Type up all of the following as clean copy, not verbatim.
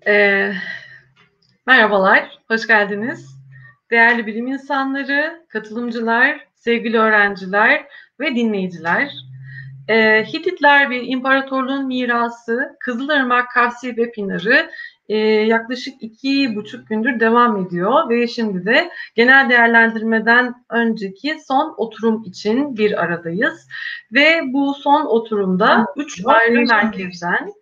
Eee, Merhabalar, hoş geldiniz. Değerli bilim insanları, katılımcılar, sevgili öğrenciler ve dinleyiciler. Hititler bir imparatorluğun mirası, Kızılırmak, Kafsi ve Pınarı yaklaşık 2,5 gündür devam ediyor ve şimdi de genel değerlendirmeden önceki son oturum için bir aradayız. Ve bu son oturumda 3 ayrı merkezden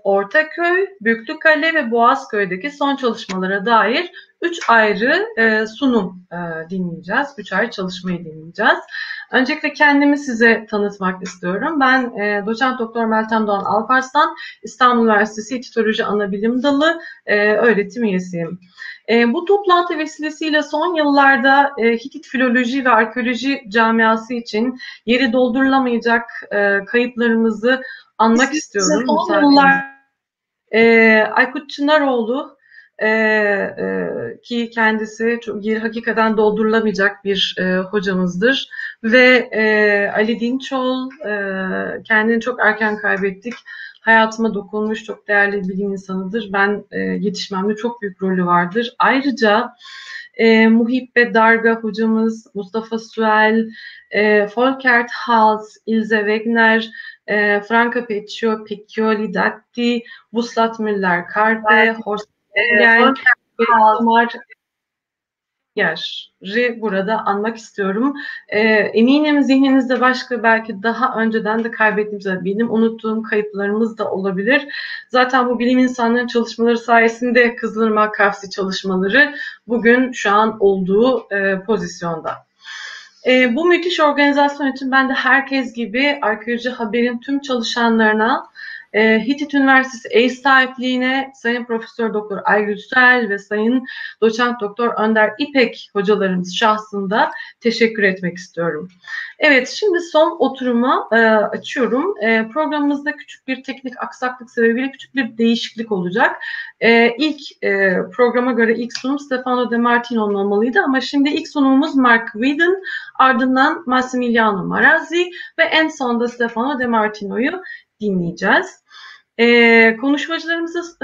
Ortaköy, Büyüklükale ve Boğazköy'deki son çalışmalara dair 3 ayrı sunum dinleyeceğiz. 3 ayrı çalışmayı dinleyeceğiz. Öncelikle kendimi size tanıtmak istiyorum. Ben doçent doktor Meltem Doğan Alparslan, İstanbul Üniversitesi Hititoloji Anabilim Dalı öğretim üyesiyim. Bu toplantı vesilesiyle son yıllarda Hitit filoloji ve arkeoloji camiası için yeri doldurulamayacak kayıplarımızı anmak istiyorum. Son yıllar Aykut Çınaroğlu ki kendisi çok yeri hakikaten doldurulamayacak bir hocamızdır ve Ali Dinçol kendini çok erken kaybettik. Hayatıma dokunmuş çok değerli bir bilim insanıdır. Ben yetişmemde çok büyük rolü vardır. Ayrıca Muhibbe Darga hocamız, Mustafa Süel, Volkert Hals, Ilse Wegner, Franca Pecchioli Datti, Vuslat Müller Karpe, Horst Engel ve Omar Yer'i burada anmak istiyorum. Eminim zihninizde başka belki daha önceden de kaybettiğimiz, benim unuttuğum kayıplarımız da olabilir. Zaten bu bilim insanlarının çalışmaları sayesinde Kızılırmak Kafsi çalışmaları bugün şu an olduğu pozisyonda. Bu müthiş organizasyon için ben de herkes gibi Arkeoloji Haber'in tüm çalışanlarına, Hitit Üniversitesi ev sahipliğine Sayın Profesör Doktor Aygül Süel ve Sayın Doçent Doktor Önder İpek hocalarımız şahsında teşekkür etmek istiyorum. Evet, şimdi son oturumu açıyorum. Programımızda küçük bir teknik aksaklık sebebiyle küçük bir değişiklik olacak. İlk programa göre ilk sunum Stefano De Martino'nun olmalıydı ama şimdi ilk sunumumuz Mark Whedon, ardından Massimiliano Marazzi ve en sonunda Stefano De Martino'yu dinleyeceğiz. Konuşmacılarımızın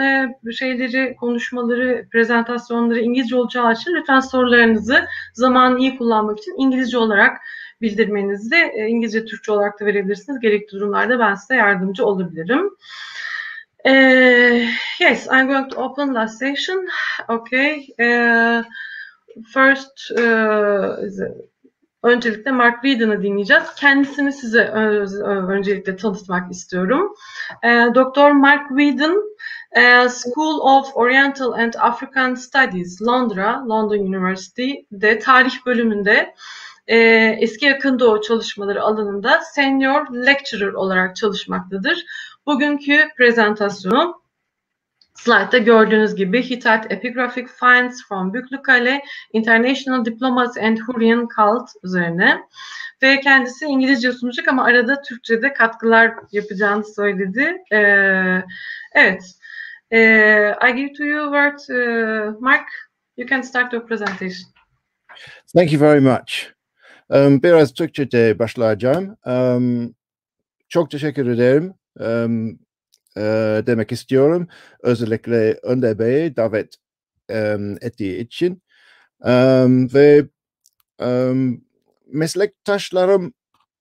konuşmaları, prezentasyonları İngilizce olacağı için lütfen sorularınızı zamanı iyi kullanmak için İngilizce olarak bildirmenizi de İngilizce, Türkçe olarak da verebilirsiniz. Gerekli durumlarda ben size yardımcı olabilirim. Yes, I'm going to open last session. Okay. First, öncelikle Mark Whedon'ı dinleyeceğiz. Kendisini size öncelikle tanıtmak istiyorum. Dr. Mark Whedon, School of Oriental and African Studies, London University'de tarih bölümünde eski yakın doğu çalışmaları alanında senior lecturer olarak çalışmaktadır. Bugünkü prezentasyonu slide'da gördüğünüz gibi Hittite Epigraphic Finds from Büyüklükale, International Diplomacy and Hurrian Cult üzerine ve kendisi İngilizce sunacak ama arada Türkçe'de katkılar yapacağını söyledi. Evet. I give to you word, Mark. You can start your presentation. Thank you very much. Biraz Türkçe'de başlayacağım. Çok teşekkür ederim. Demek istiyorum. Özellikle Önder Bey'e davet ettiği için. Ve meslektaşlarım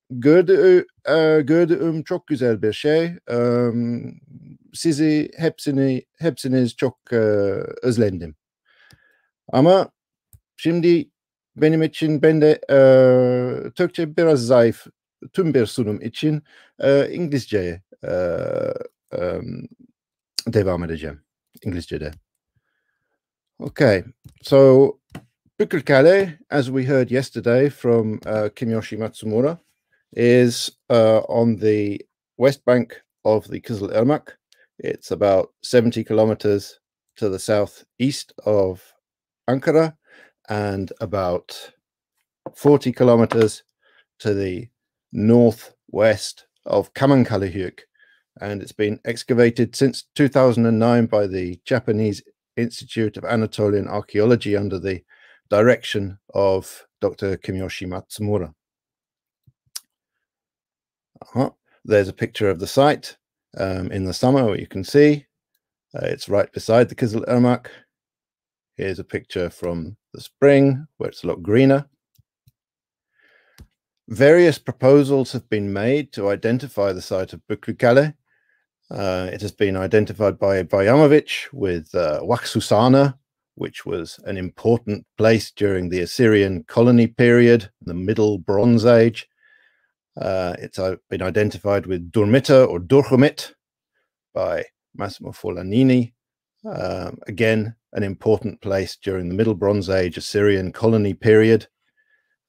gördüğüm çok güzel bir şey. Sizi hepsiniz çok özledim. Ama şimdi benim için ben de Türkçe biraz zayıf. Tüm bir sunum için İngilizceye devam edeceğim. İngilizce'de. Okay, so Büyüklükale, as we heard yesterday from Kiyoshi Matsumura, is on the west bank of the Kızılırmak. It's about 70 kilometers to the southeast of Ankara and about 40 kilometers to the northwest of Kamankalehyük. And it's been excavated since 2009 by the Japanese Institute of Anatolian Archaeology under the direction of Dr. Kiyoshi Matsumura. There's a picture of the site in the summer, what you can see. It's right beside the Kizil Irmak. Here's a picture from the spring where it's a lot greener. Various proposals have been made to identify the site of Buklukale. It has been identified by Bayamovich with Waxusana, which was an important place during the Assyrian colony period, the Middle Bronze Age. It's been identified with Durmita or Durhumit by Massimo Forlanini. Again, an important place during the Middle Bronze Age Assyrian colony period,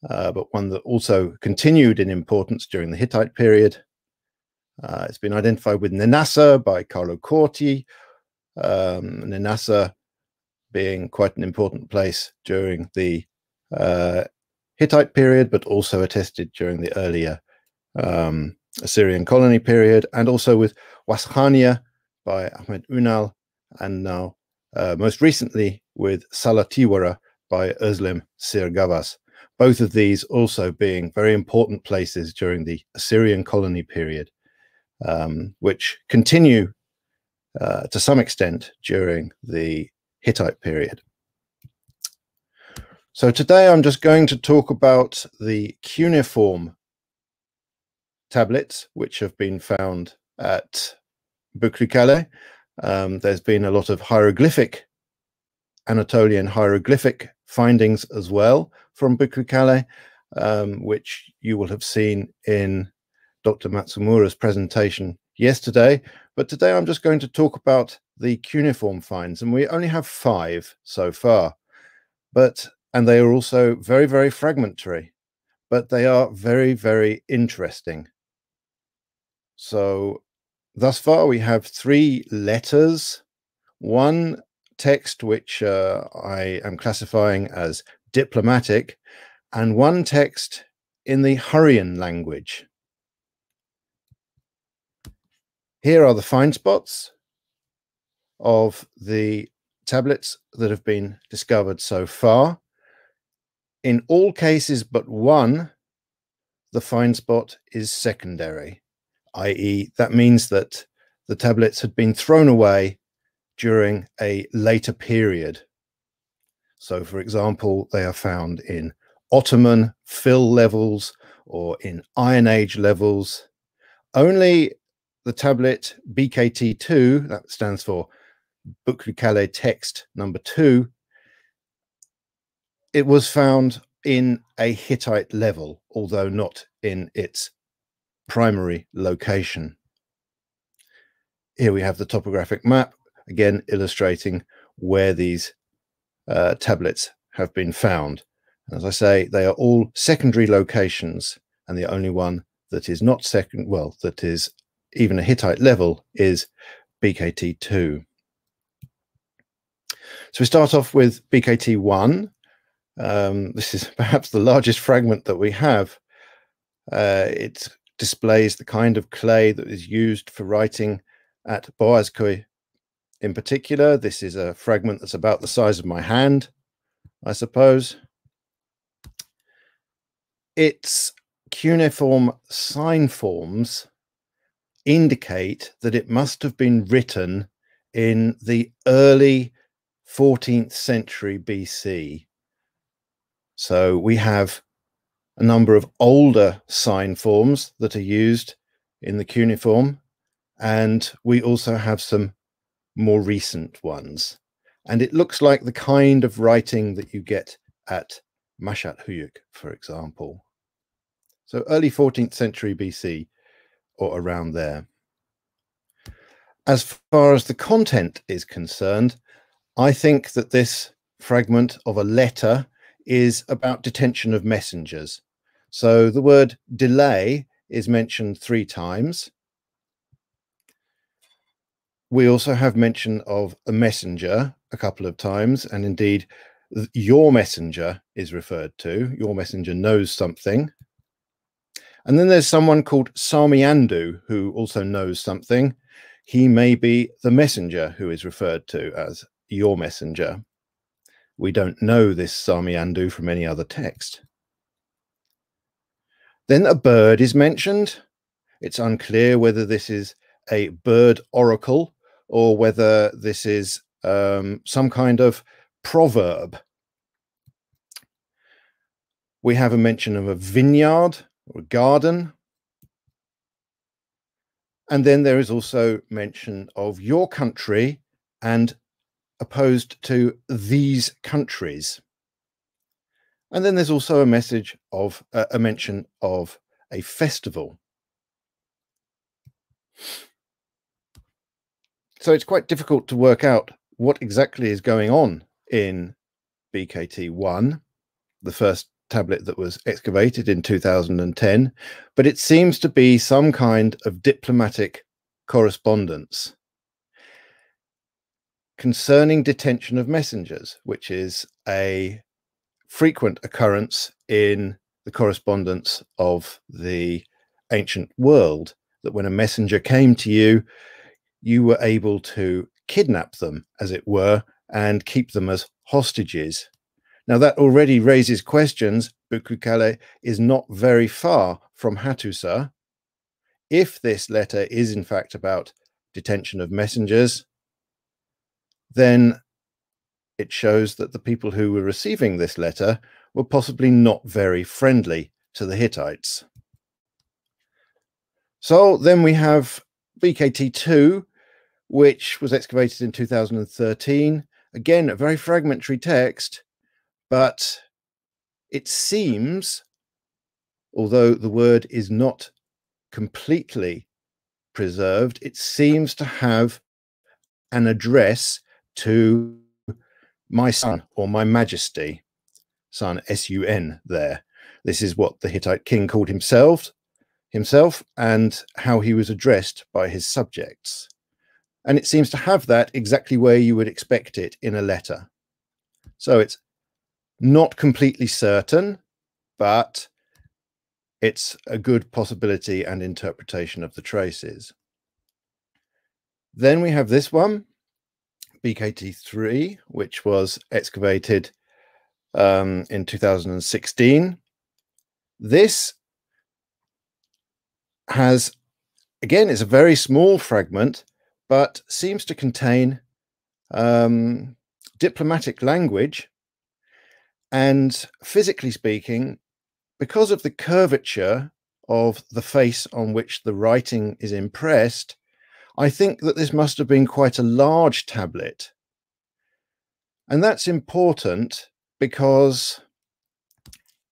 but one that also continued in importance during the Hittite period. It's been identified with Nenassa by Carlo Corti, Nenassa being quite an important place during the Hittite period, but also attested during the earlier Assyrian colony period, and also with Waskhania by Ahmed Unal, and now most recently with Salatiwara by Özlem Sirgavas. Both of these also being very important places during the Assyrian colony period, which continue to some extent during the Hittite period. So today I'm just going to talk about the cuneiform tablets which have been found at Buklukale. There's been a lot of hieroglyphic, Anatolian hieroglyphic findings as well from Buklukale, which you will have seen in Dr. Matsumura's presentation yesterday. But today I'm just going to talk about the cuneiform finds, and we only have 5 so far, and they are also very, very fragmentary, but they are very, very interesting. So thus far we have 3 letters, 1 text which I am classifying as diplomatic, and 1 text in the Hurrian language. Here are the find spots of the tablets that have been discovered so far. In all cases but 1, the find spot is secondary, i.e., that means that the tablets had been thrown away during a later period. So, for example, they are found in Ottoman fill levels or in Iron Age levels. Only the tablet BKT2, that stands for Buklukale text number 2, it was found in a Hittite level, although not in its primary location. Here we have the topographic map, again illustrating where these tablets have been found. As I say, they are all secondary locations, and the only one that is not that is even a Hittite level is BKT2. So we start off with BKT1. This is perhaps the largest fragment that we have. It displays the kind of clay that is used for writing at Boğazköy in particular. This is a fragment that's about the size of my hand, I suppose. Its cuneiform sign forms indicate that it must have been written in the early 14th century BC. So we have a number of older sign forms that are used in the cuneiform, and we also have some more recent ones. And it looks like the kind of writing that you get at Mashhad Höyük, for example. So early 14th century BC or around there. As far as the content is concerned, I think that this fragment of a letter is about detention of messengers. So the word delay is mentioned 3 times. We also have mention of a messenger a couple of times, and indeed your messenger is referred to. Your messenger knows something. And then there's someone called Samiandu who also knows something. He may be the messenger who is referred to as your messenger. We don't know this Samiandu from any other text. Then a bird is mentioned. It's unclear whether this is a bird oracle or whether this is some kind of proverb. We have a mention of a vineyard or a garden. And then there is also mention of your country and opposed to these countries. And then there's also a message of a mention of a festival. So it's quite difficult to work out what exactly is going on in BKT1, the first tablet that was excavated in 2010, but it seems to be some kind of diplomatic correspondence concerning detention of messengers, which is a frequent occurrence in the correspondence of the ancient world, that when a messenger came to you, you were able to kidnap them, as it were, and keep them as hostages. Now, that already raises questions. Bëklükale is not very far from Hattusa. If this letter is in fact about detention of messengers, then it shows that the people who were receiving this letter were possibly not very friendly to the Hittites. So then we have BKT2, which was excavated in 2013. Again, a very fragmentary text, but it seems, although the word is not completely preserved, it seems to have an address to my son or my majesty, son, S-U-N there. This is what the Hittite king called himself and how he was addressed by his subjects. And it seems to have that exactly where you would expect it in a letter. So it's not completely certain, but it's a good possibility and interpretation of the traces. Then we have this one, BKT3, which was excavated in 2016. This has, again, it's a very small fragment, but seems to contain diplomatic language. And physically speaking, because of the curvature of the face on which the writing is impressed, I think that this must have been quite a large tablet. And that's important because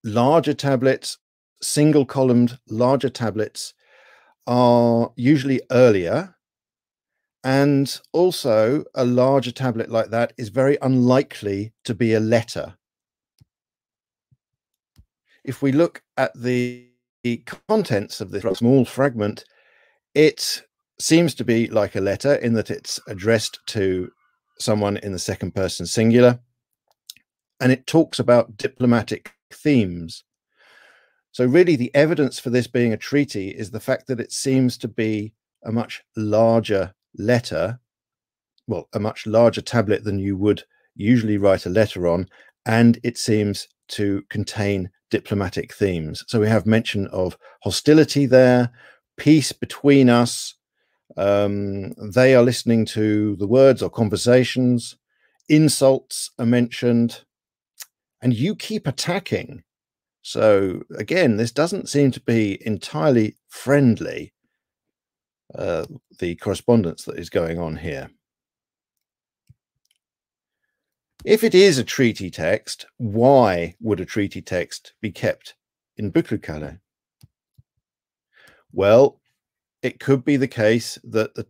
larger tablets, single-columned larger tablets, are usually earlier. And also a larger tablet like that is very unlikely to be a letter. If we look at the contents of this small fragment, it seems to be like a letter in that it's addressed to someone in the second person singular, and it talks about diplomatic themes. So really the evidence for this being a treaty is the fact that it seems to be a much larger letter, well, a much larger tablet than you would usually write a letter on, and it seems to contain diplomatic themes. So we have mention of hostility there, peace between us. They are listening to the words or conversations. Insults are mentioned, and you keep attacking. So again, this doesn't seem to be entirely friendly, the correspondence that is going on here. If it is a treaty text, why would a treaty text be kept in Bëklükale? Well, it could be the case that the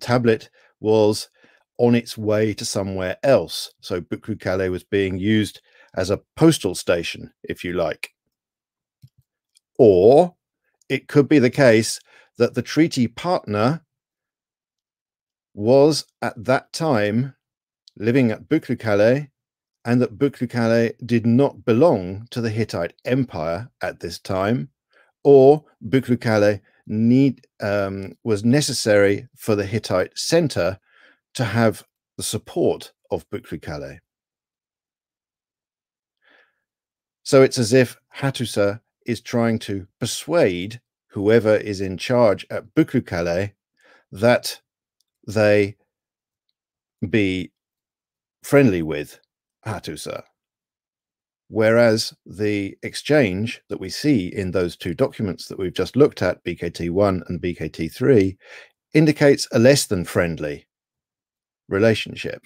tablet, was on its way to somewhere else. So Bëklükale was being used as a postal station, if you like. Or it could be the case that the treaty partner was at that time living at Bëklükale, and that Bëklükale did not belong to the Hittite Empire at this time, or Bëklükale was necessary for the Hittite center to have the support of Bëklükale. So it's as if Hattusa is trying to persuade whoever is in charge at Bëklükale that they be friendly with Hattusa, whereas the exchange that we see in those two documents that we've just looked at, BKT1 and BKT3, indicates a less than friendly relationship.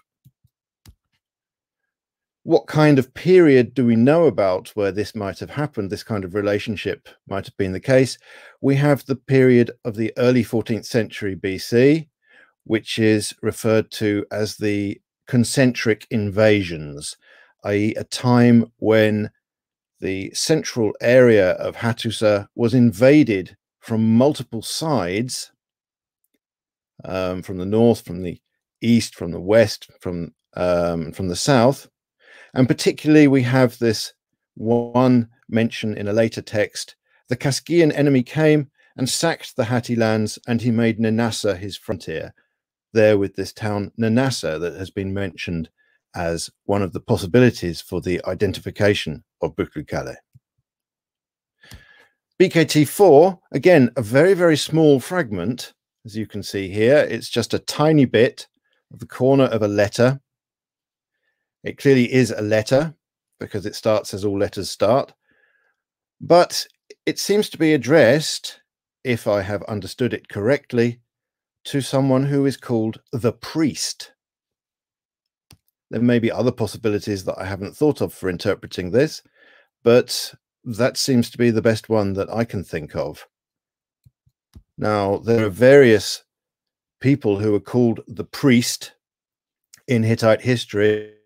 What kind of period do we know about where this might have happened, this kind of relationship might have been the case? We have the period of the early 14th century BC, which is referred to as the concentric invasions, i.e. a time when the central area of Hattusa was invaded from multiple sides, from the north, from the east, from the west, from the south. And particularly we have this one mention in a later text: the Kaskian enemy came and sacked the Hatti lands, and he made Nenassa his frontier. There with this town Nenassa that has been mentioned as one of the possibilities for the identification of Büklü-Kale. BKT4, again, a very, very small fragment, as you can see here. It's just a tiny bit of the corner of a letter. It clearly is a letter because it starts as all letters start, but it seems to be addressed, if I have understood it correctly, to someone who is called the priest. There may be other possibilities that I haven't thought of for interpreting this, but that seems to be the best one that I can think of. Now, there are various people who are called the priest in Hittite history,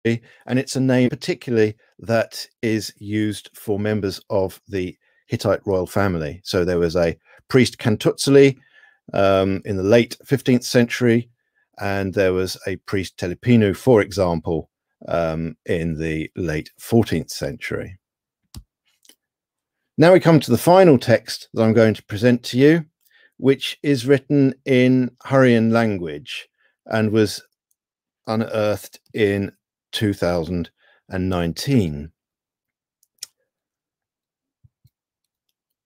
and it's a name particularly that is used for members of the Hittite royal family. So there was a priest Kantutsili in the late 15th century, and there was a priest Telepinu, for example, in the late 14th century. Now we come to the final text that I'm going to present to you, which is written in Hurrian language and was unearthed in 2019.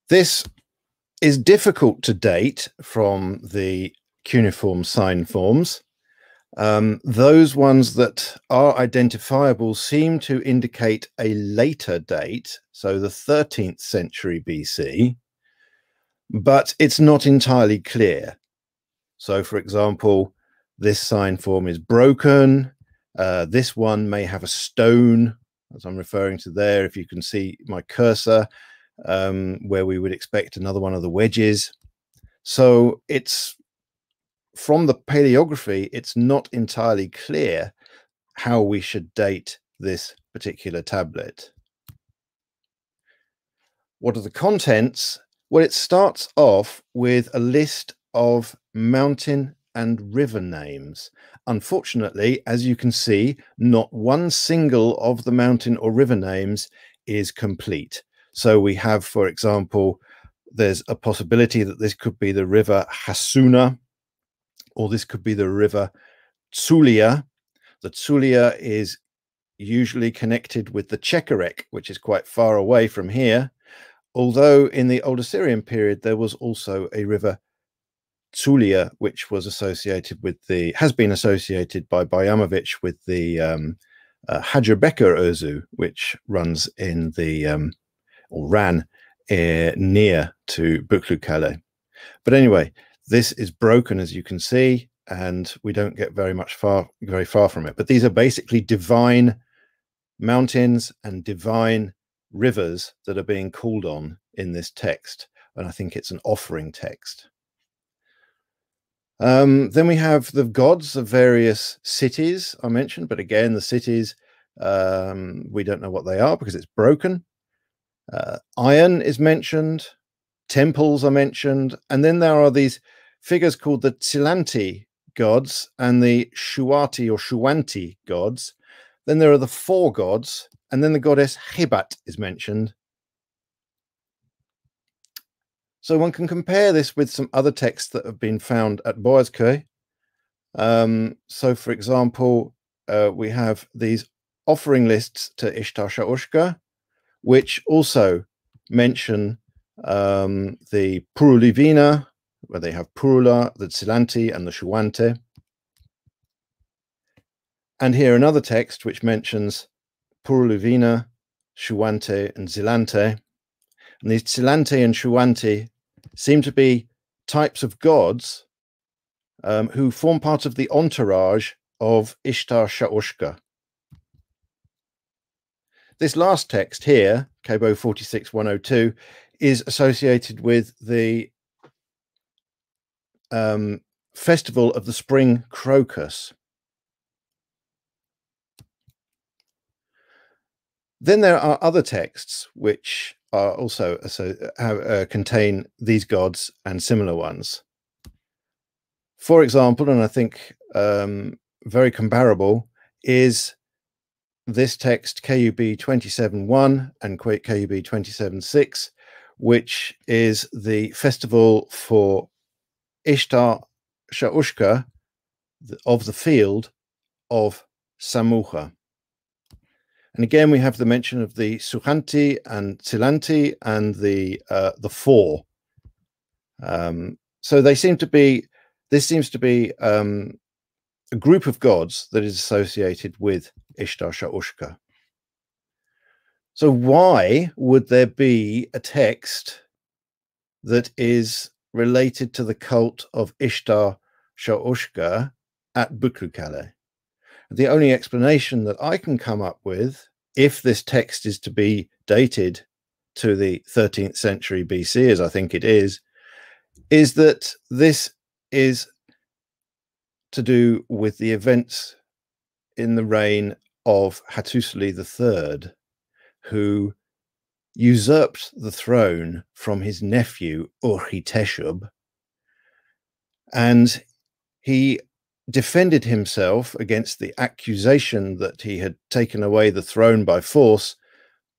This is difficult to date from the cuneiform sign forms. Those ones that are identifiable seem to indicate a later date, so the 13th century BC, but it's not entirely clear. So, for example, this sign form is broken. This one may have a stone, as I'm referring to there, if you can see my cursor, where we would expect another one of the wedges. So it's, from the paleography, it's not entirely clear how we should date this particular tablet. What are the contents? Well, it starts off with a list of mountain and river names. Unfortunately, as you can see, not one single of the mountain or river names is complete. So we have, for example, there's a possibility that this could be the river Hassuna, or this could be the river Tsulia. The Tsulia is usually connected with the Chekerek, which is quite far away from here. Although in the Old Assyrian period, there was also a river Tsulia, which was associated with the, has been associated by Bayamovich with the Hacerbekir Ozu, which runs in the, or ran near to Büklü-Kale. But anyway, this is broken, as you can see, and we don't get very far from it. But these are basically divine mountains and divine rivers that are being called on in this text. And I think it's an offering text. Then we have the gods of various cities I mentioned, but again, the cities, we don't know what they are because it's broken. Iron is mentioned, temples are mentioned, and then there are these figures called the Tzilanti gods and the Shuati or Shuanti gods. Then there are the four gods, and then the goddess Hebat is mentioned. So one can compare this with some other texts that have been found at Boğazköy. So, for example, we have these offering lists to Ishtar Shaushka, which also mention the Purulivina, where they have Purula, the Tzilanti, and the Shuante. And here another text which mentions Puruluvina, Shuante, and Zilante. And these Zilante and Shuante seem to be types of gods who form part of the entourage of Ishtar Shaushka. This last text here, Kabo 46-102, is associated with the festival of the spring crocus. Then there are other texts which are also contain these gods and similar ones. For example, and I think very comparable, is this text KUB 27.1 and KUB 27.6, which is the festival for Ishtar Shaushka of the field of Samukha. And again, we have the mention of the Sukhanti and Zilanti and the four. So they seem to be. This seems to be a group of gods that is associated with Ishtar Shaushka. So why would there be a text that is related to the cult of Ishtar Shaushka at Buklukale? The only explanation that I can come up with, if this text is to be dated to the 13th century BC, as I think it is that this is to do with the events in the reign of Hattusili III, who usurped the throne from his nephew Urhi-Teshub, and he defended himself against the accusation that he had taken away the throne by force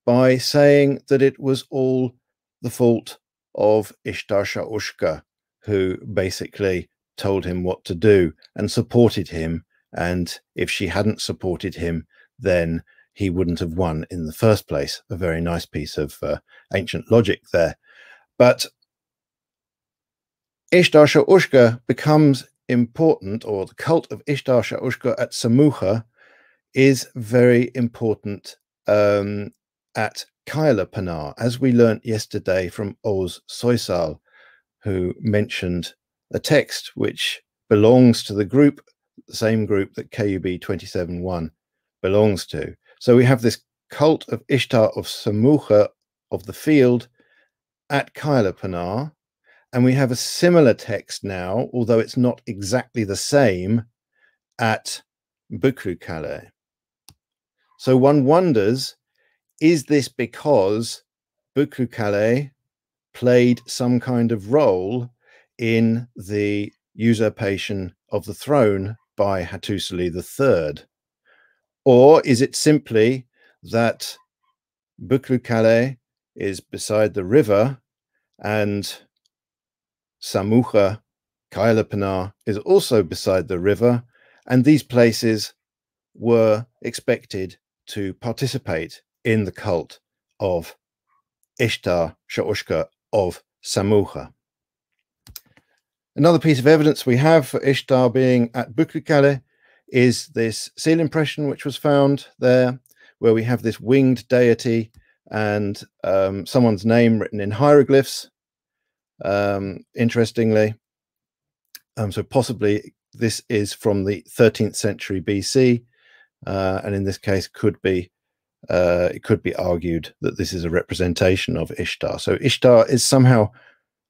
by saying that it was all the fault of Ishtar Shaushka, who basically told him what to do and supported him, and if she hadn't supported him, then he wouldn't have won in the first place. A very nice piece of ancient logic there. But Ishtar Shaushka becomes important, or the cult of Ishtar Shaushka at Samukha is very important at Kaila-Panar, as we learnt yesterday from Oz Soysal, who mentioned a text which belongs to the group, the same group that KUB 27.1 belongs to. So we have this cult of Ishtar of Samukha of the field at Kaila-Panar, and we have a similar text now, although it's not exactly the same, at Buklukale. So one wonders, is this because Buklukale played some kind of role in the usurpation of the throne by Hattusili III? Or is it simply that Buklukale is beside the river and Samukha, Kaila-Panar is also beside the river, and these places were expected to participate in the cult of Ishtar Shaushka of Samukha? Another piece of evidence we have for Ishtar being at Buklukale is this seal impression which was found there, where we have this winged deity and someone's name written in hieroglyphs, interestingly. So possibly this is from the 13th century BC, and in this case it could be argued that this is a representation of Ishtar. So Ishtar is somehow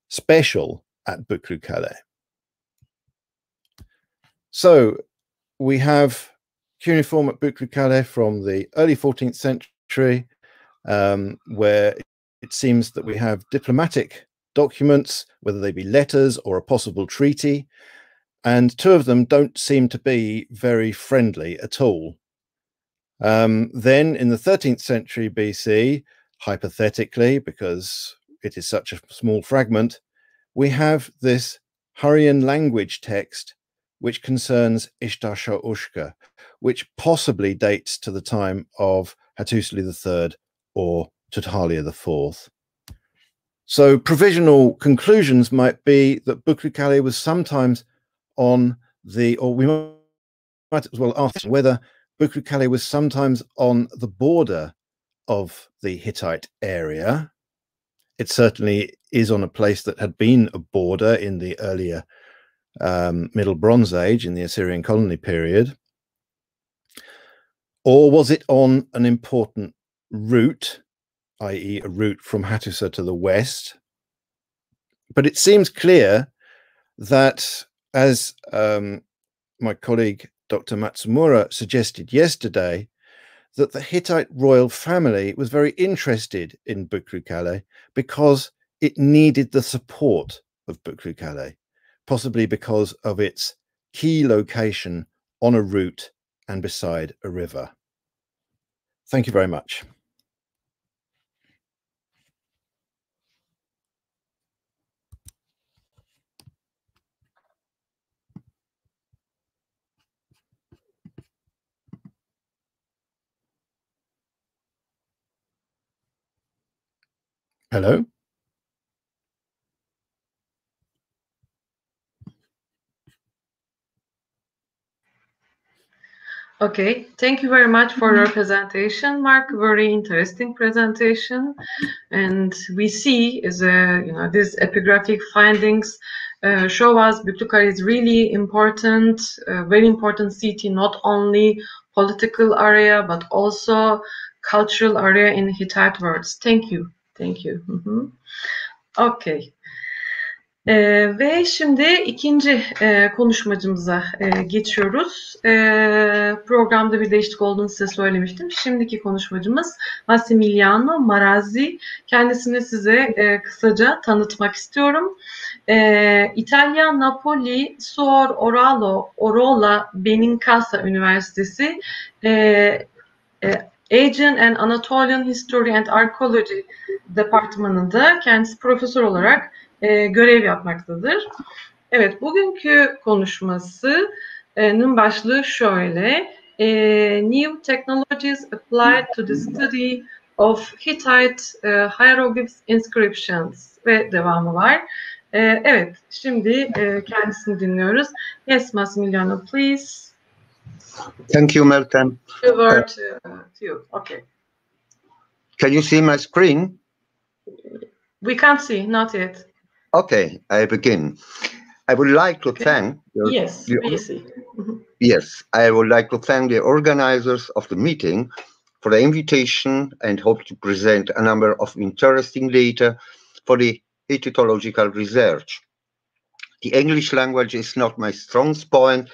special at Buklukale. So we have cuneiform at Buklukale from the early 14th century, where it seems that we have diplomatic documents, whether they be letters or a possible treaty, and two of them don't seem to be very friendly at all. Then in the 13th century BC, hypothetically, because it is such a small fragment, we have this Hurrian language text which concerns Ishtar Shaushka, which possibly dates to the time of Hattusili III or Tudhaliya IV. So provisional conclusions might be that Buklukale was sometimes on the, or we might as well ask whether Bukru Kale was sometimes on the border of the Hittite area. It certainly is on a place that had been a border in the earlier Middle Bronze Age, in the Assyrian colony period. Or was it on an important route, i.e. a route from Hattusa to the west? But it seems clear that, as my colleague Dr. Matsumura suggested yesterday, that the Hittite royal family was very interested in Bukru Kale because it needed the support of Bukru Kale, possibly because of its key location on a route and beside a river. Thank you very much. Hello? Okay, thank you very much for your presentation, Mark. Very interesting presentation, and we see is these epigraphic findings show us Bukru Kale is really important, very important city, not only political area but also cultural area in Hittite words. Thank you, thank you. Okay. Ve şimdi ikinci konuşmacımıza geçiyoruz. Programda bir değişiklik olduğunu size söylemiştim. Şimdiki konuşmacımız Massimiliano Marazzi. Kendisini size kısaca tanıtmak istiyorum. İtalya Napoli Suor Orola Benincasa Üniversitesi Aegean and Anatolian History and Archaeology departmanında kendisi profesör olarak görev yapmaktadır. Evet, bugünkü konuşmasının başlığı şöyle: New Technologies Applied to the Study of Hittite Hieroglyphs Inscriptions ve devamı var. Evet, şimdi kendisini dinliyoruz. Yes, Massimiliano, please. Thank you, Meltem. The word to you. Okay. Can you see my screen? We can't see, not yet. Okay, I begin. I would like to thank... Yes, we see. Yes, I would like to thank the organizers of the meeting for the invitation and hope to present a number of interesting data for the Hittitological research. The English language is not my strong point.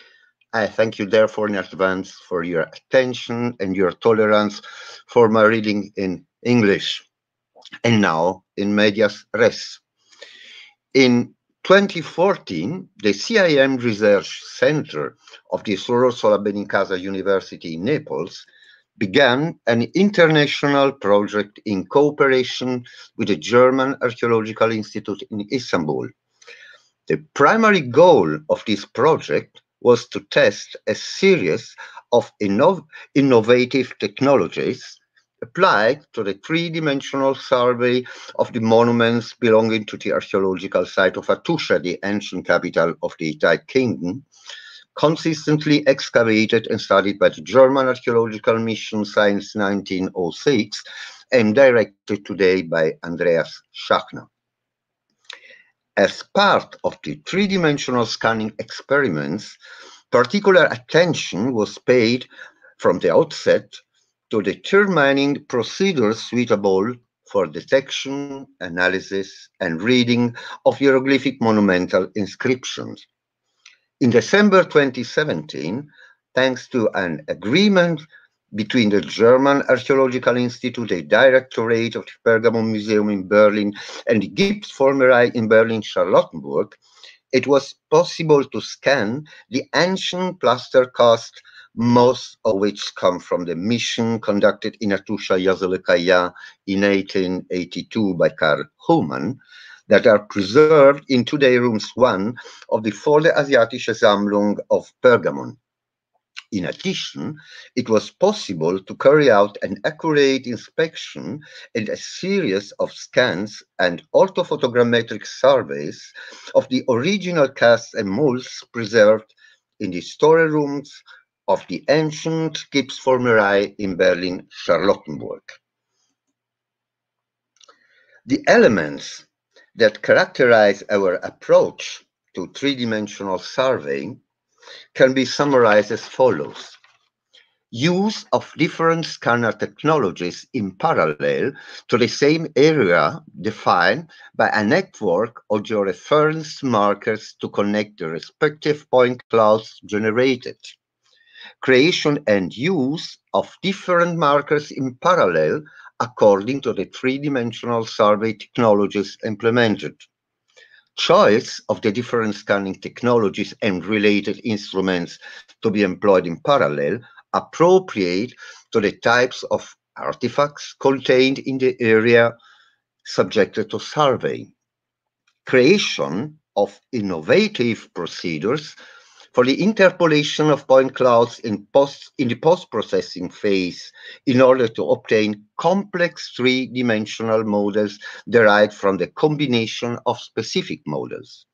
I thank you therefore in advance for your attention and your tolerance for my reading in English. And now in medias res. In 2014, the CIM Research Center of the Suor Orola Benincasa University in Naples began an international project in cooperation with the German Archaeological Institute in Istanbul. The primary goal of this project was to test a series of innovative technologies applied to the three-dimensional survey of the monuments belonging to the archaeological site of Hattusa, the ancient capital of the Hittite kingdom, consistently excavated and studied by the German Archaeological Mission since 1906 and directed today by Andreas Schachner. As part of the three-dimensional scanning experiments, particular attention was paid from the outset to determining procedures suitable for detection, analysis, and reading of hieroglyphic monumental inscriptions. In December 2017, thanks to an agreement between the German Archaeological Institute, the Directorate of the Pergamon Museum in Berlin, and the Gipsformerei in Berlin-Charlottenburg, it was possible to scan the ancient plaster cast, most of which come from the mission conducted in Hattusa Yazılıkaya in 1882 by Karl Humann, that are preserved in today rooms 1 of the Vorderasiatische Sammlung of Pergamon. In addition, it was possible to carry out an accurate inspection and a series of scans and orthophotogrammetric surveys of the original casts and molds preserved in the storerooms of the ancient Gipsformerei in Berlin-Charlottenburg. The elements that characterize our approach to three-dimensional surveying can be summarized as follows. Use of different scanner technologies in parallel to the same area defined by a network of georeference markers to connect the respective point clouds generated. Creation and use of different markers in parallel according to the three-dimensional survey technologies implemented. Choice of the different scanning technologies and related instruments to be employed in parallel appropriate to the types of artifacts contained in the area subjected to survey. Creation of innovative procedures for the interpolation of point clouds in the post-processing phase in order to obtain complex three-dimensional models derived from the combination of specific models.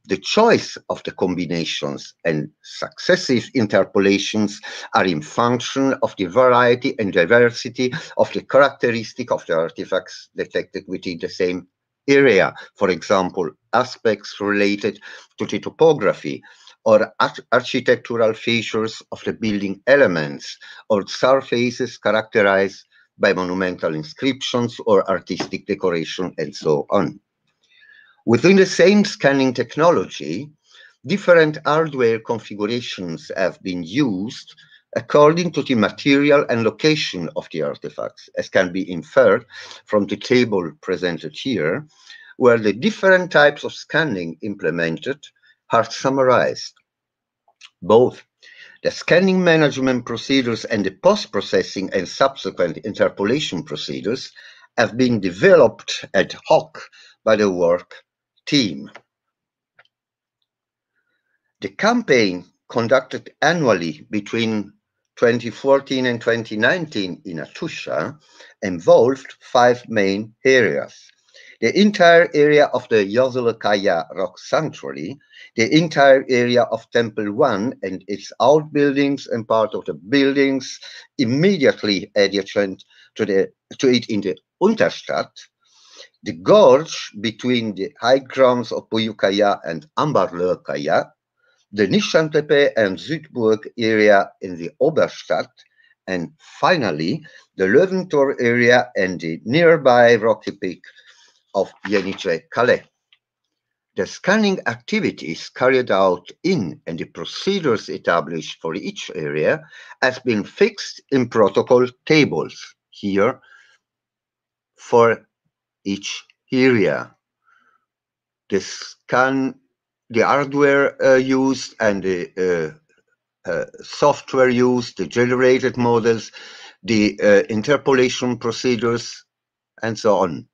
The choice of the combinations and successive interpolations are in function of the variety and diversity of the characteristic of the artifacts detected within the same area. For example, aspects related to the topography or architectural features of the building elements or surfaces characterized by monumental inscriptions or artistic decoration and so on. Within the same scanning technology, different hardware configurations have been used according to the material and location of the artifacts, as can be inferred from the table presented here, where the different types of scanning implemented are summarized. Both the scanning management procedures and the post-processing and subsequent interpolation procedures have been developed ad hoc by the work team. The campaign conducted annually between 2014 and 2019 in Atusha involved 5 main areas. The entire area of the Yozole Kaya Rock Sanctuary, the entire area of Temple 1 and its outbuildings and part of the buildings immediately adjacent to it in the Unterstadt, the gorge between the high grounds of Buyukaya and Ambarlö Kaya, the Nishantepe and Südburg area in the Oberstadt, and finally the Löwentor area and the nearby rocky peak of Jenice-Calais. The scanning activities carried out in and the procedures established for each area has been fixed in protocol tables here for each area. The hardware used and the software used, the generated models, the interpolation procedures, and so on.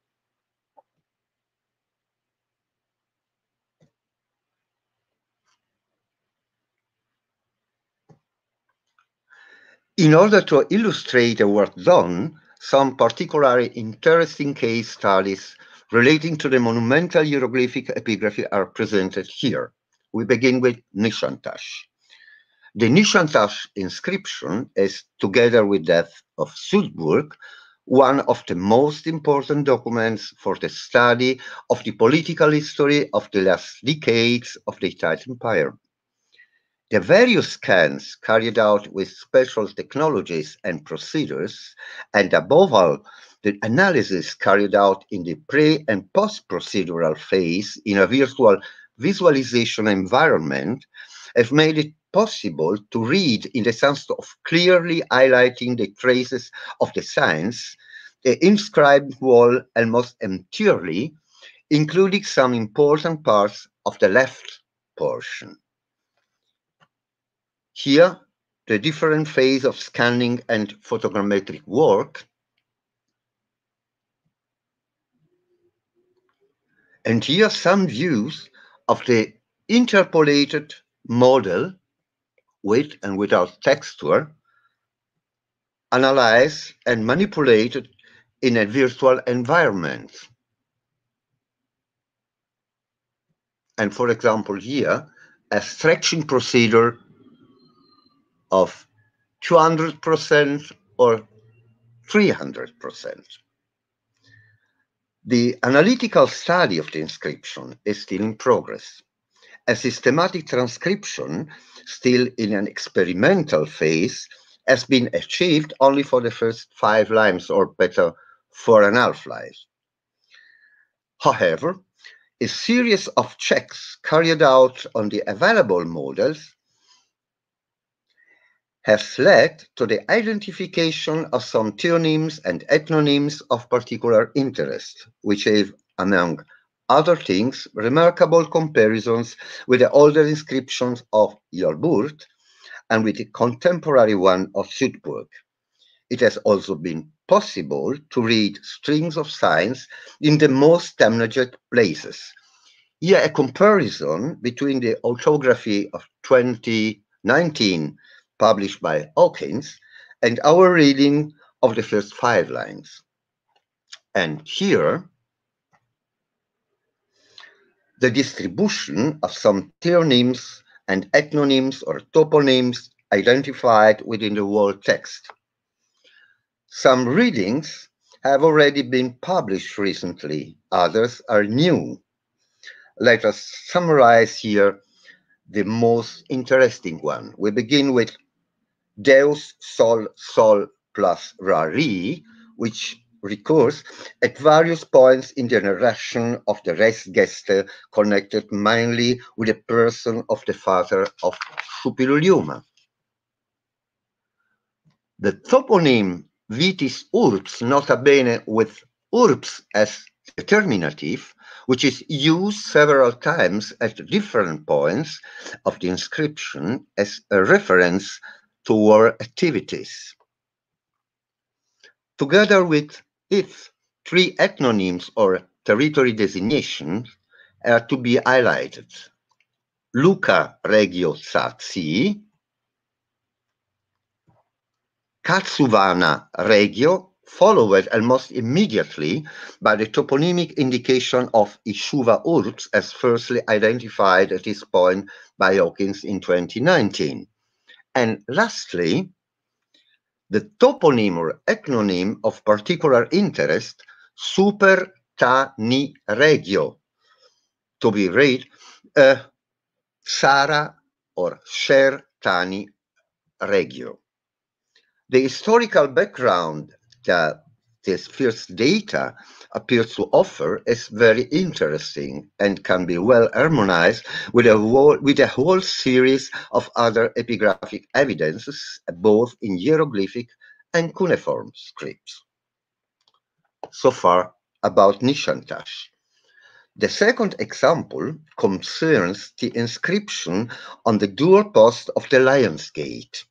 In order to illustrate the work done, some particularly interesting case studies relating to the monumental hieroglyphic epigraphy are presented here. We begin with Nishantash. The Nishantash inscription is, together with that of Südburg, one of the most important documents for the study of the political history of the last decades of the Hittite Empire. The various scans carried out with special technologies and procedures, and above all, the analysis carried out in the pre- and post-procedural phase in a virtual visualization environment, have made it possible to read in the sense of clearly highlighting the traces of the signs, the inscribed wall almost entirely, including some important parts of the left portion. Here, the different phase of scanning and photogrammetric work, and here some views of the interpolated model with and without texture, analyzed and manipulated in a virtual environment. And for example here, a stretching procedure of 200% or 300%. The analytical study of the inscription is still in progress. A systematic transcription, still in an experimental phase, has been achieved only for the first 5 lines, or better, 4.5 lines. However, a series of checks carried out on the available models has led to the identification of some theonyms and ethnonyms of particular interest, which have, among other things, remarkable comparisons with the older inscriptions of Yolburt and with the contemporary one of Südburg. It has also been possible to read strings of signs in the most damaged places. Here, a comparison between the orthography of 2019 published by Hawkins and our reading of the first 5 lines. And here, the distribution of some theonyms and ethnonyms or toponyms identified within the whole text. Some readings have already been published recently, others are new. Let us summarize here the most interesting one. We begin with Deus Sol Sol plus Rari, which recurs at various points in the narration of the Resgeste, connected mainly with the person of the father of Suppiluliuma. The toponym Vitis Urbs, nota bene with Urbs as determinative, which is used several times at different points of the inscription as a reference to war activities. Together with its 3 ethnonyms or territory designations are to be highlighted. Luca Regio Zazi, Katsuvana Regio, followed almost immediately by the toponymic indication of Ishuva Urbs as firstly identified at this point by Hawkins in 2019. And lastly, the toponym or ethnonym of particular interest, Super Tani Regio, to be read Sara or Sher Tani Regio. The historical background that this first data appears to offer is very interesting and can be well harmonized with a whole series of other epigraphic evidences, both in hieroglyphic and cuneiform scripts. So far about Nishantash. The second example concerns the inscription on the doorpost of the Lion's Gate.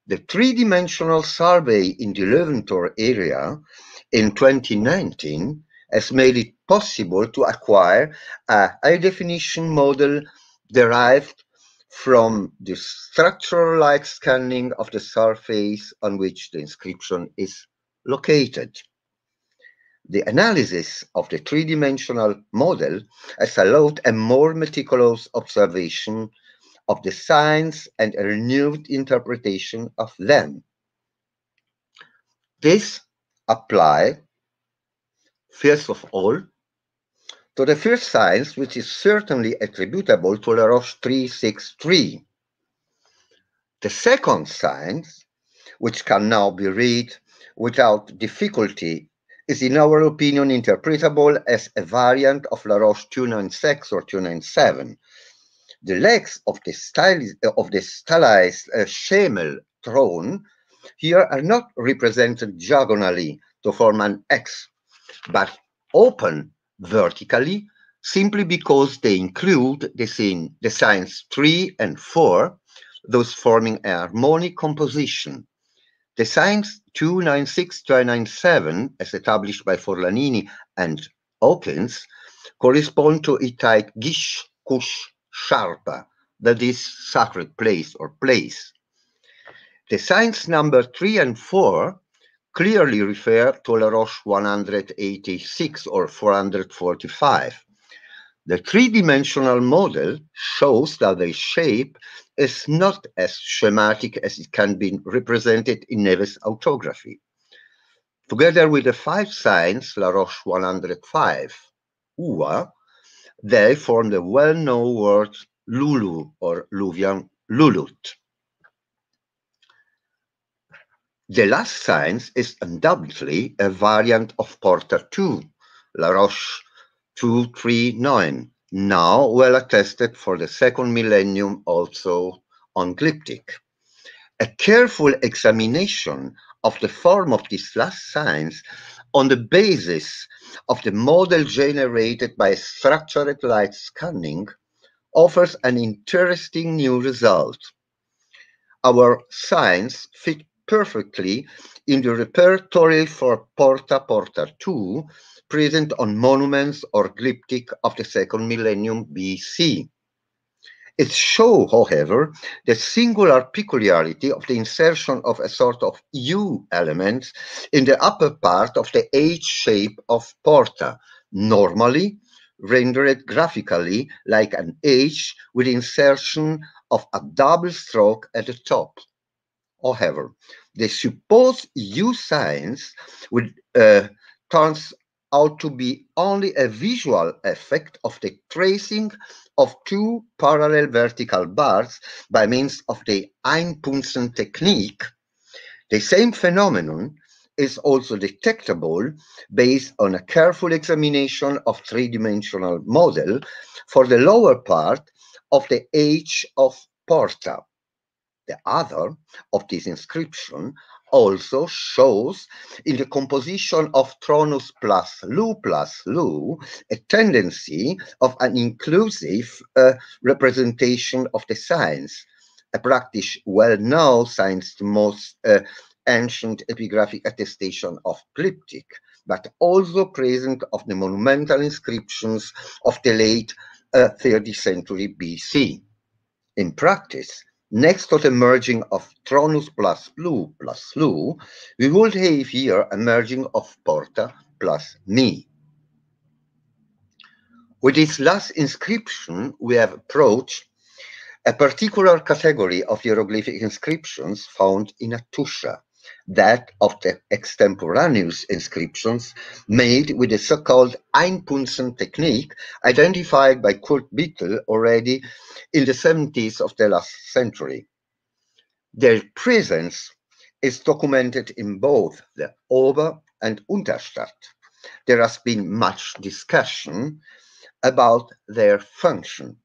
The 3-dimensional survey in the Löwentor area in 2019 has made it possible to acquire a high-definition model derived from the structural light scanning of the surface on which the inscription is located. The analysis of the 3-dimensional model has allowed a more meticulous observation of the signs and a renewed interpretation of them. This applies, first of all, to the first signs, which is certainly attributable to Laroche 363. The second signs, which can now be read without difficulty, is in our opinion interpretable as a variant of Laroche 296 or 297. The legs of the stylized Schemel throne here are not represented diagonally to form an X, but open vertically, simply because they include the signs 3 and 4, thus forming a harmonic composition. The signs 296, 297, as established by Forlanini and Hawkins, correspond to Hittite Gish, Kush, Sharpa, that is sacred place or place. The signs number 3 and 4 clearly refer to Laroche 186 or 445. The three-dimensional model shows that the shape is not as schematic as it can be represented in Neves autography. Together with the 5 signs Laroche 105, UA, they form the well-known word Lulu or Luvian Lulut. The last sign is undoubtedly a variant of Porta 2, Laroche 239, now well attested for the second millennium also on glyptic. A careful examination of the form of these last signs on the basis of the model generated by structured light scanning offers an interesting new result. Our signs fit perfectly in the repertory for Porta 2 present on monuments or glyptic of the second millennium BC. It shows, however, the singular peculiarity of the insertion of a sort of U element in the upper part of the H shape of Porta, normally rendered graphically like an H with insertion of a double stroke at the top. However, the supposed U signs turns out to be only a visual effect of the tracing of 2 parallel vertical bars by means of the Einpunzen technique. The same phenomenon is also detectable based on a careful examination of three-dimensional model for the lower part of the H of Porta. The other of this inscription also shows in the composition of Tronus plus Lu a tendency of an inclusive representation of the signs, a practice well known since the most ancient epigraphic attestation of glyptic, but also present of the monumental inscriptions of the late 30th century BC. In practice, next to the merging of Tronus plus Lu, we would have here a merging of Porta plus Mi. With this last inscription, we have approached a particular category of hieroglyphic inscriptions found in Hattusha, that of the extemporaneous inscriptions made with the so-called Einpunzen technique identified by Kurt Bittel already in the 70s of the last century. Their presence is documented in both the Ober- and Unterstadt. There has been much discussion about their function.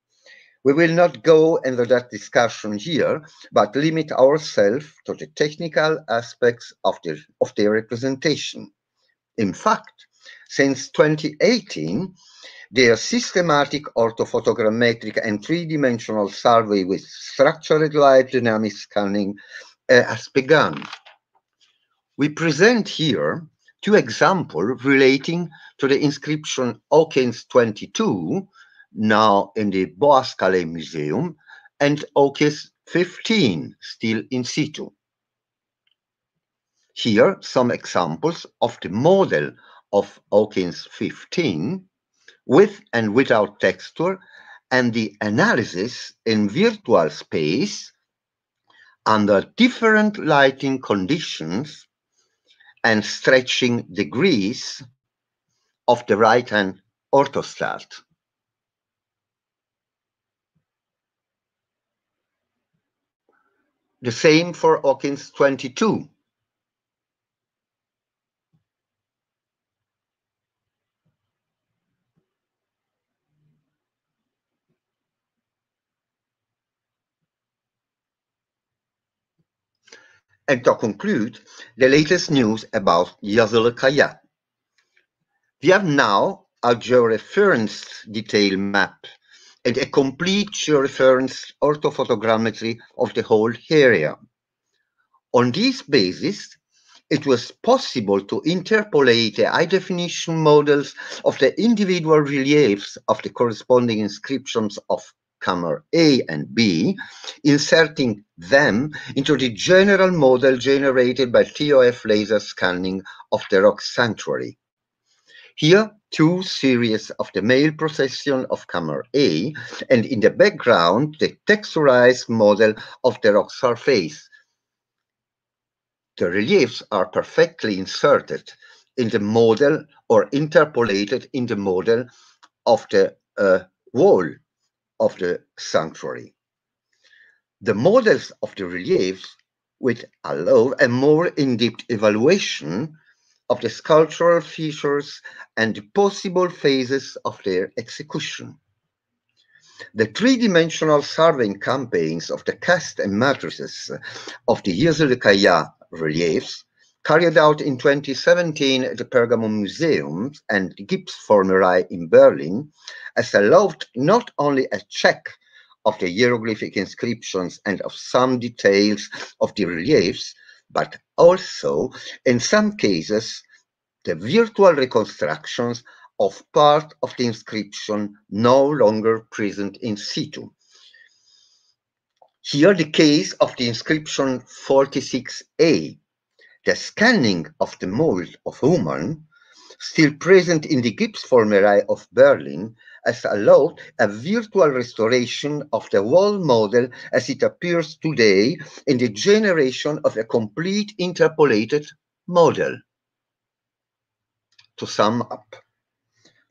We will not go into that discussion here, but limit ourselves to the technical aspects of their representation. In fact, since 2018, their systematic orthophotogrammetric and three-dimensional survey with structured light dynamic scanning has begun. We present here 2 examples relating to the inscription Hawkins 22, now in the Bois-Calais Museum, and Hawkins 15, still in situ. Here, some examples of the model of Hawkins 15, with and without texture, and the analysis in virtual space under different lighting conditions and stretching degrees of the right-hand orthostat. The same for Hawkins 22. And to conclude, the latest news about Yazılı-Kaya. We have now a georeferenced detail map and a complete georeferenced orthophotogrammetry of the whole area. On this basis, it was possible to interpolate the high-definition models of the individual reliefs of the corresponding inscriptions of Kammer A and B, inserting them into the general model generated by TOF laser scanning of the rock sanctuary. Here, two series of the male procession of Camera A, and in the background, the texturized model of the rock surface. The reliefs are perfectly inserted in the model or interpolated in the model of the wall of the sanctuary. The models of the reliefs would allow a more in-depth evaluation of the sculptural features and the possible phases of their execution. The three-dimensional surveying campaigns of the cast and matrices of the Jesu de Calla reliefs, carried out in 2017 at the Pergamon Museum and the Gipsformerei in Berlin, has allowed not only a check of the hieroglyphic inscriptions and of some details of the reliefs, but also, in some cases, the virtual reconstructions of part of the inscription no longer present in situ. Here the case of the inscription 46a, the scanning of the mold of woman, still present in the Gipsformerei of Berlin, has allowed a virtual restoration of the wall model as it appears today in the generation of a complete interpolated model. To sum up,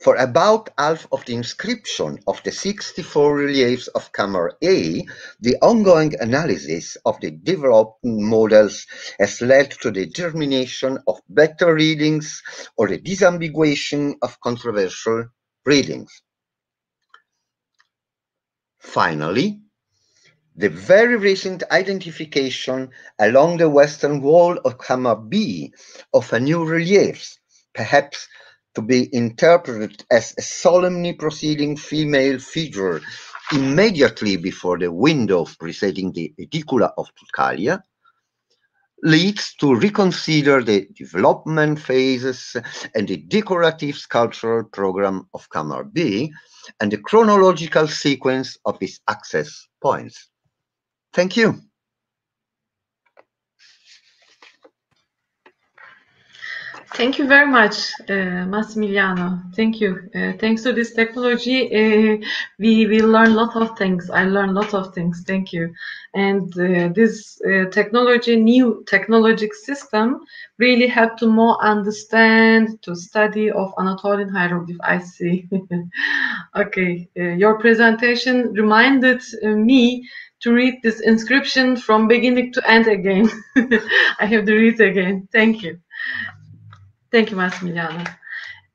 for about half of the inscription of the 64 reliefs of Camera A, the ongoing analysis of the developed models has led to the determination of better readings or the disambiguation of controversial readings. Finally, the very recent identification along the western wall of Camera B of a new reliefs, perhaps to be interpreted as a solemnly proceeding female figure immediately before the window preceding the edicula of Tucalia, leads to reconsider the development phases and the decorative sculptural program of Camera B and the chronological sequence of its access points. Thank you. Thank you very much, Massimiliano. Thank you. Thanks to this technology, we will learn a lot of things. I learned a lot of things. Thank you. And this technology, new technologic system, really helped to more understand, to study of Anatolian hieroglyph. I see. Okay. Your presentation reminded me to read this inscription from beginning to end again. I have to read again. Thank you. Thank you Massimiliano.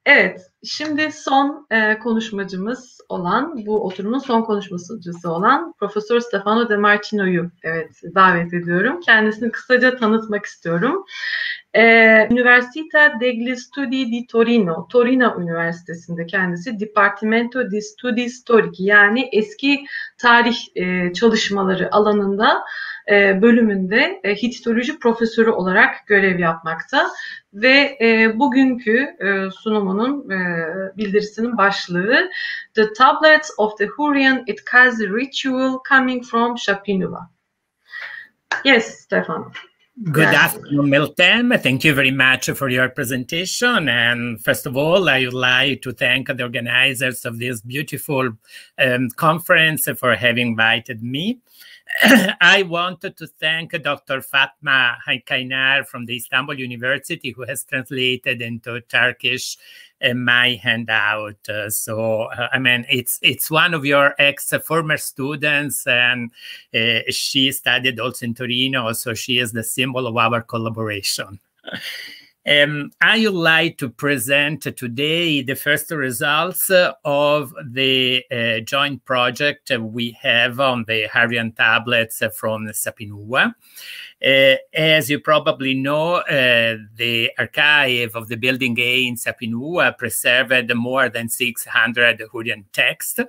Evet, şimdi son konuşmacımız olan, bu oturumun son konuşmacısı olan Profesör Stefano De Martino'yu davet ediyorum. Kendisini kısaca tanıtmak istiyorum. Università degli Studi di Torino, Torino Üniversitesi'nde kendisi Dipartimento di Studi Storici, yani eski tarih çalışmaları alanında bölümünde Hititoloji profesörü olarak görev yapmakta ve bugünkü sunumunun bildirisinin başlığı The Tablets of the Hurrian Itkazi Ritual Coming from Chapinova. Yes, Stefano. Good afternoon, Meltem. Thank you very much for your presentation. And first of all, I would like to thank the organizers of this beautiful conference for having invited me. I wanted to thank Dr. Fatma Kaynar from the Istanbul University, who has translated into Turkish my handout. I mean, it's one of your ex-former students, and she studied also in Torino, so she is the symbol of our collaboration. I would like to present today the first results of the joint project we have on the Hurrian tablets from Sapinua. As you probably know, the archive of the Building A in Sapinua preserved more than 600 Hurrian texts.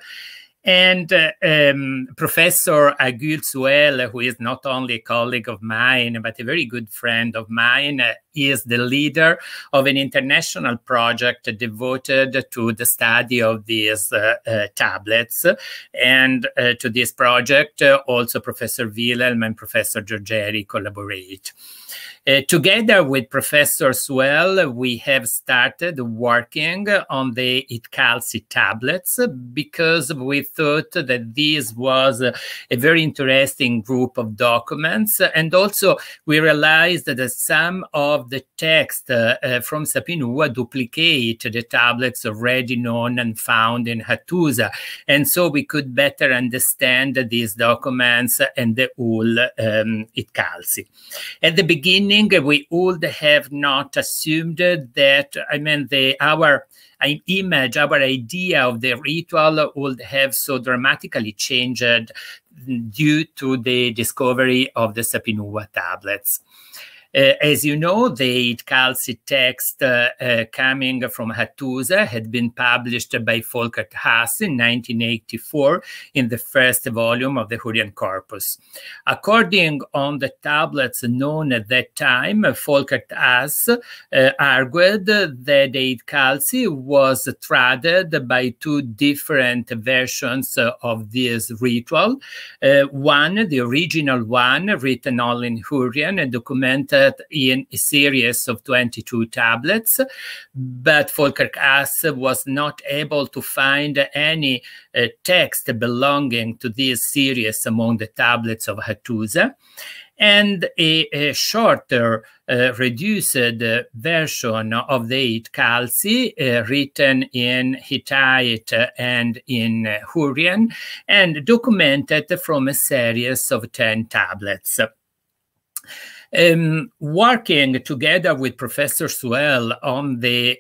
And Professor Agül Souel, who is not only a colleague of mine, but a very good friend of mine, is the leader of an international project devoted to the study of these tablets. And to this project, also Professor Wilhelm and Professor Giorgeri collaborate. Together with Professor Souel, we have started working on the Itkalci tablets because we thought that this was a very interesting group of documents. And also we realized that some of the text from Sapinua duplicate the tablets already known and found in Hattusa. And so we could better understand these documents and the whole Itkalci. At the beginning, we would have not assumed that, our image, our idea of the ritual would have so dramatically changed due to the discovery of the Sapinua tablets. As you know, the Itkalci text coming from Hattusa had been published by Volkert Haas in 1984 in the first volume of the Hurrian Corpus. According on the tablets known at that time, Volkert Haas argued that the Itkalci was traded by two different versions of this ritual. One, the original one, written all in Hurrian and documented in a series of 22 tablets, but Volkert Haas was not able to find any text belonging to this series among the tablets of Hattusa. And a shorter, reduced version of the Itkalci, written in Hittite and in Hurrian, and documented from a series of 10 tablets. Working together with Professor Souel on the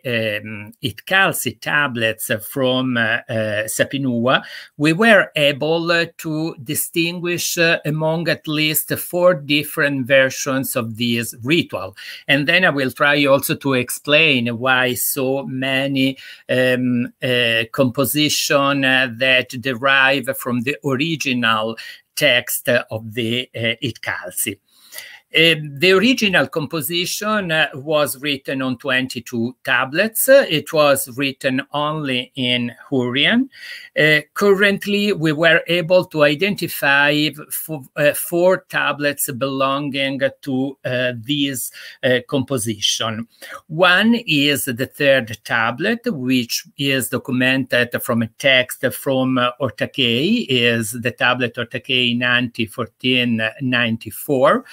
Itkalci tablets from Sapinua, we were able to distinguish among at least 4 different versions of this ritual. And then I will try also to explain why so many compositions that derive from the original text of the Itkalci. The original composition was written on 22 tablets. It was written only in Hurrian. Currently, we were able to identify 4 tablets belonging to this composition. One is the 3rd tablet, which is documented from a text from Ortaköy, is the tablet Ortaköy Nanti 1494.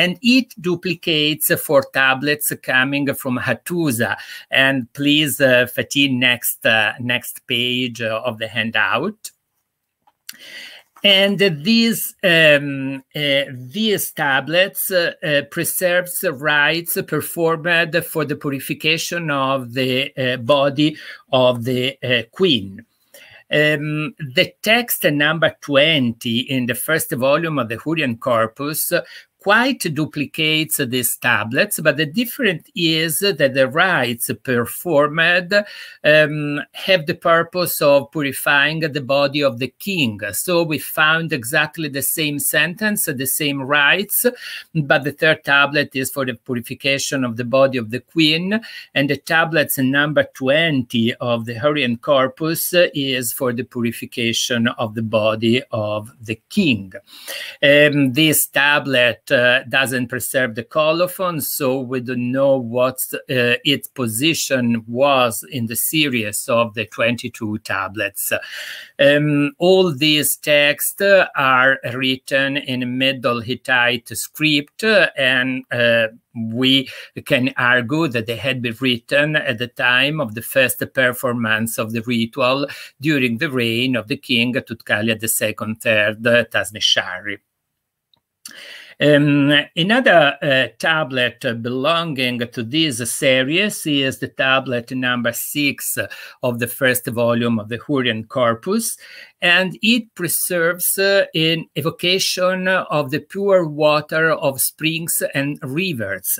And it duplicates 4 tablets coming from Hattusa. And please, Fatih, next page of the handout. And these tablets preserves rites performed for the purification of the body of the queen. The text number 20 in the first volume of the Hurrian Corpus quite duplicates these tablets, but the difference is that the rites performed have the purpose of purifying the body of the king. So we found exactly the same sentence, the same rites, but the 3rd tablet is for the purification of the body of the queen, and the tablets number 20 of the Hurrian Corpus is for the purification of the body of the king. This tablet doesn't preserve the colophon, so we don't know what its position was in the series of the 22 tablets. All these texts are written in Middle Hittite script, and we can argue that they had been written at the time of the first performance of the ritual during the reign of the king Tudhkalia II Tasnishari. Another tablet belonging to this series is the tablet number 6 of the first volume of the Hurrian Corpus, and it preserves an evocation of the pure water of springs and rivers.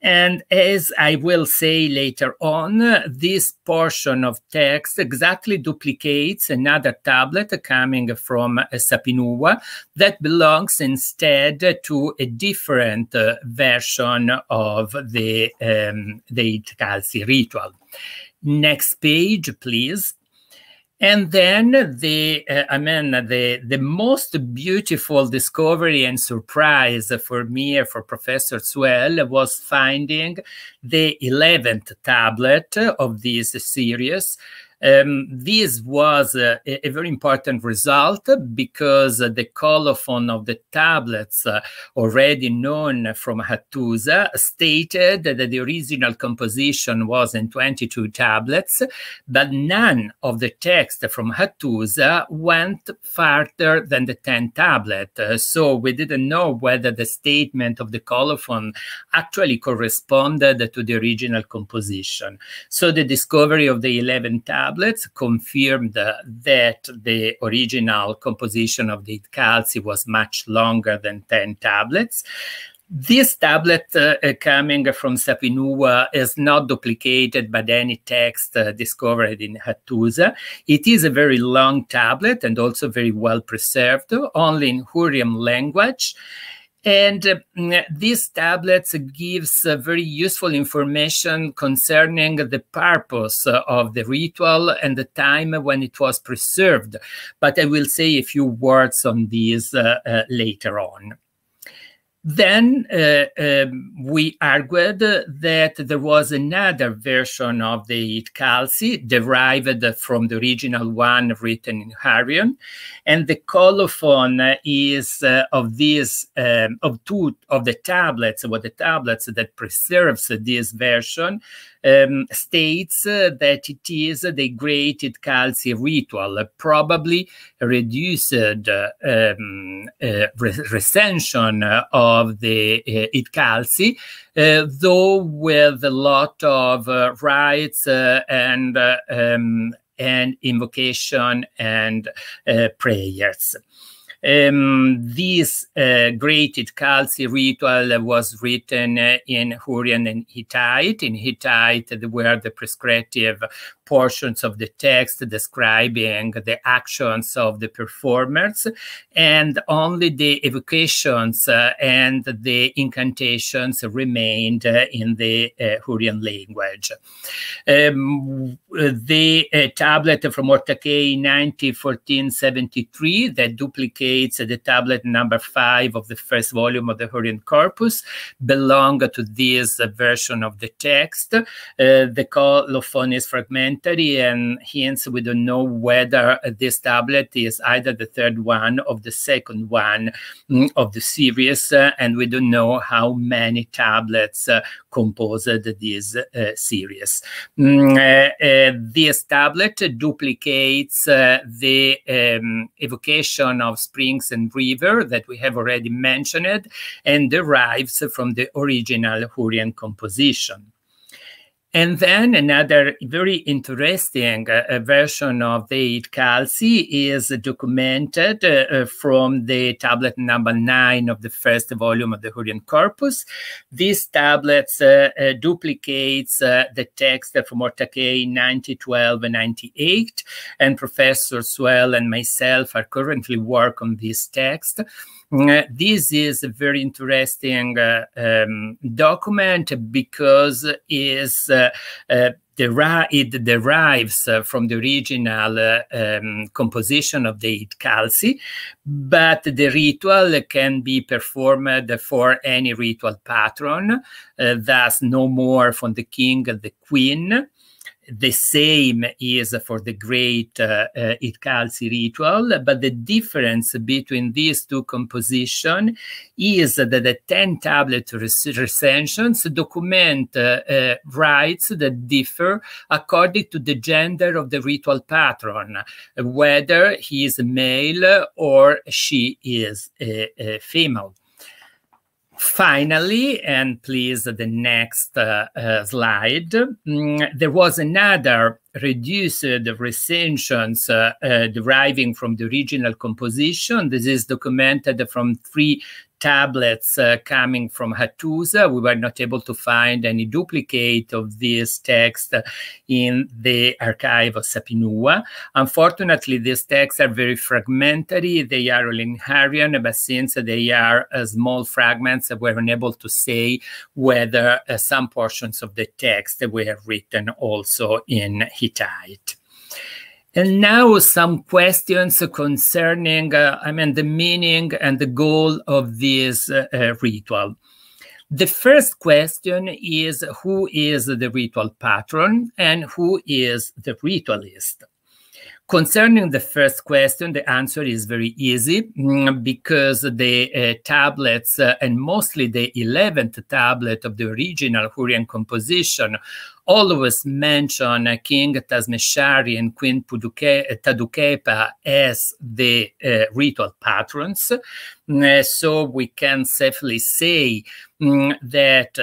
And as I will say later on, this portion of text exactly duplicates another tablet coming from Sapinua that belongs instead to a different version of the Itkalsi ritual. Next page, please. And then the most beautiful discovery and surprise for me, for Professor Suell, was finding the 11th tablet of this series. This was a very important result because the colophon of the tablets already known from Hattusa stated that the original composition was in 22 tablets, but none of the text from Hattusa went farther than the 10 tablet. So we didn't know whether the statement of the colophon actually corresponded to the original composition. So the discovery of the 11 tablets confirmed that the original composition of the Itkalsi was much longer than 10 tablets. This tablet coming from Sapinua is not duplicated by any text discovered in Hattusa. It is a very long tablet and also very well preserved, only in Hurrian language. And these tablets gives very useful information concerning the purpose of the ritual and the time when it was preserved. But I will say a few words on these later on. Then we argued that there was another version of the Itkalsi derived from the original one written in Hurrian, and the colophon is of two of the tablets, that preserves this version. States that it is the great Itkalsi ritual, probably reduced recension of the Itkalsi, though with a lot of rites and invocation and prayers. This great Itkalsi ritual was written in Hurrian and Hittite. In Hittite, there were the prescriptive portions of the text describing the actions of the performers, and only the evocations and the incantations remained in the Hurrian language. The tablet from Ortaköy 1473 that duplicates the tablet number 5 of the first volume of the Hurrian corpus belong to this version of the text. The colophon is fragmented, and hence we don't know whether this tablet is either the third one or the second one of the series, and we don't know how many tablets composed this series. This tablet duplicates the evocation of springs and river that we have already mentioned, and derives from the original Hurrian composition. And then another very interesting version of the Itkalsi is documented from the tablet number 9 of the first volume of the Hurrian corpus. These tablets duplicates the text from Ortaköy 9012 and 98, and Professor Suell and myself are currently working on this text. This is a very interesting document because it derives from the original composition of the Itkalsi, but the ritual can be performed for any ritual patron, thus no more from the king and the queen. The same is for the great Itkalsi ritual, but the difference between these two compositions is that the 10 tablet recensions document rites that differ according to the gender of the ritual patron, whether he is male or she is a female. Finally, and please the next slide, there was another reduced recensions deriving from the original composition. This is documented from 3 tablets coming from Hattusa. We were not able to find any duplicate of this text in the archive of Sapinua. Unfortunately, these texts are very fragmentary. They are all in Hurrian, but since they are small fragments, we're unable to say whether some portions of the text were written also in Hittite. And now some questions concerning, the meaning and the goal of this ritual. The first question is, who is the ritual patron and who is the ritualist? Concerning the first question, the answer is very easy because the tablets, and mostly the 11th tablet of the original Hurrian composition, always mention King Tasmeshari and Queen Tadukepa as the ritual patrons. So we can safely say that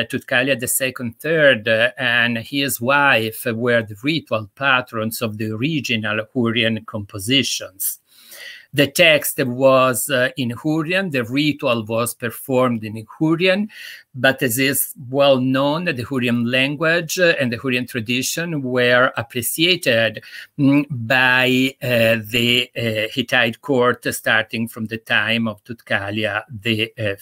Tudhkalia II, III and his wife were the ritual patrons of the original Hurrian compositions. The text was in Hurrian, the ritual was performed in Hurrian, but as is well known, the Hurrian language and the Hurrian tradition were appreciated by the Hittite court starting from the time of Tudhkalia I.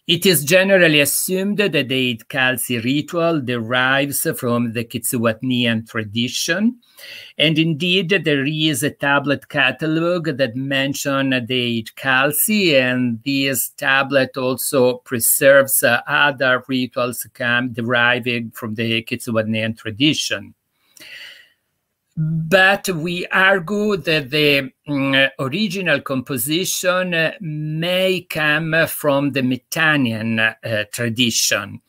It is generally assumed that the Itkalsi ritual derives from the Kitswatnian tradition. And indeed, there is a tablet catalog that mentions the Itkalsi, and this tablet also preserves other rituals deriving from the Kitswatnian tradition. But we argue that the original composition may come from the Mitannian tradition.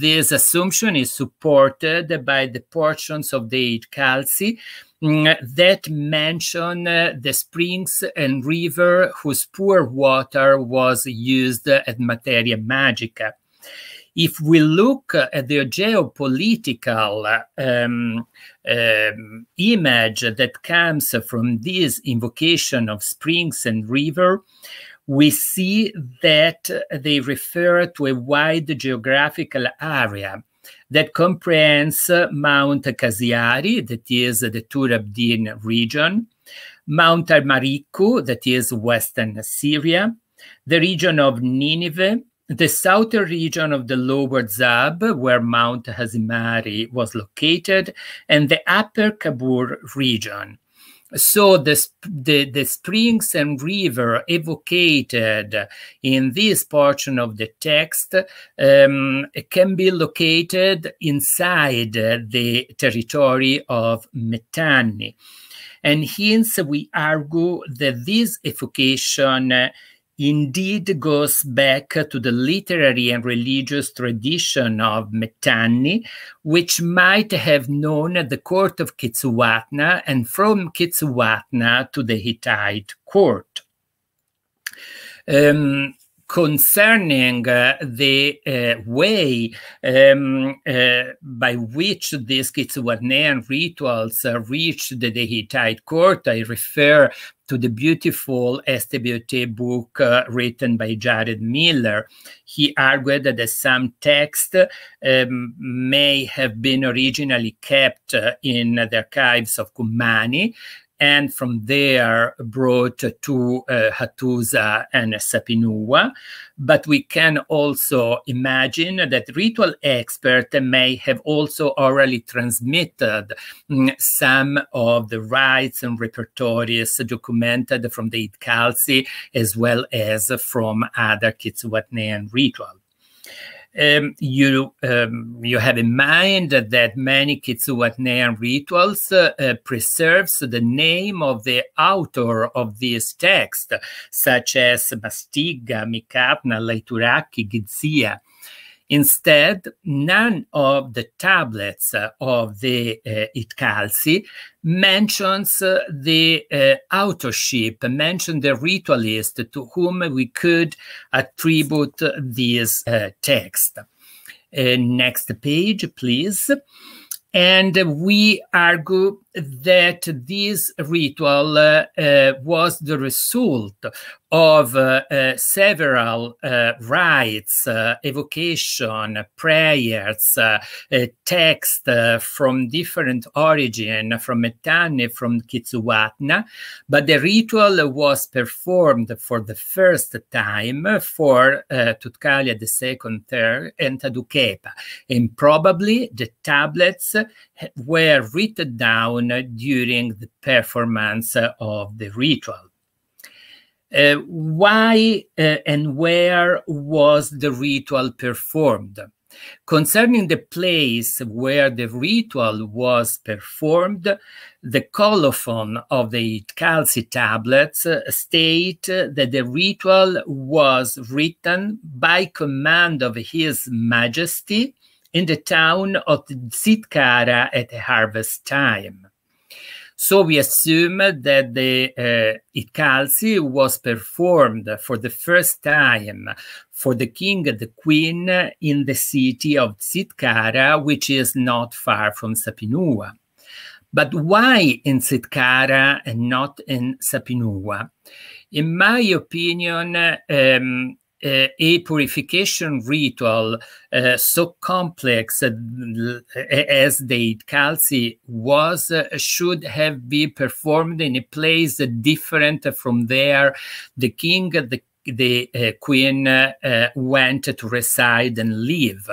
This assumption is supported by the portions of the Itkalsi that mention the springs and river whose pure water was used as materia magica. If we look at the geopolitical image that comes from this invocation of springs and river, we see that they refer to a wide geographical area that comprehends Mount Kasiari, that is the Tur Abdin region, Mount Armariku, that is Western Syria, the region of Nineveh, the southern region of the Lower Zab, where Mount Hazimari was located, and the upper Kabur region. So the springs and river evocated in this portion of the text can be located inside the territory of Mitanni. And hence we argue that this evocation indeed goes back to the literary and religious tradition of Mitanni, which might have known the court of Kitswatna, and from Kitswatna to the Hittite court. Concerning the way by which these Kitswatnean rituals reached the Hittite court, I refer to the beautiful STBOT book written by Jared Miller. He argued that some text may have been originally kept in the archives of Kumani, and from there brought to Hattusa and Sapinua. But we can also imagine that ritual experts may have also orally transmitted some of the rites and repertories documented from the Itkalsi, as well as from other Kitswatnean rituals. You have in mind that many Kitswatnean rituals preserves the name of the author of this text, such as Mastiga, Mikapna, Leituraki, Gizia. Instead, none of the tablets of the Itkalsi mentions the authorship, mention the ritualist to whom we could attribute this text. Next page, please. And we argue that this ritual was the result of several rites, evocation, prayers, texts from different origin, from Etane, from Kitsuwatna, but the ritual was performed for the first time for Tutkalia II, III, and Tadukepa, and probably the tablets were written down during the performance of the ritual. Why and where was the ritual performed? Concerning the place where the ritual was performed, the colophon of the Itkalsi tablets state that the ritual was written by command of His Majesty in the town of Zitkara at harvest time. So we assume that the Itkalsi was performed for the first time for the king and the queen in the city of Zitkara, which is not far from Sapinua. But why in Zitkara and not in Sapinua? In my opinion, a purification ritual so complex as the Itkalsi was should have been performed in a place different from there the king, the queen went to reside and live.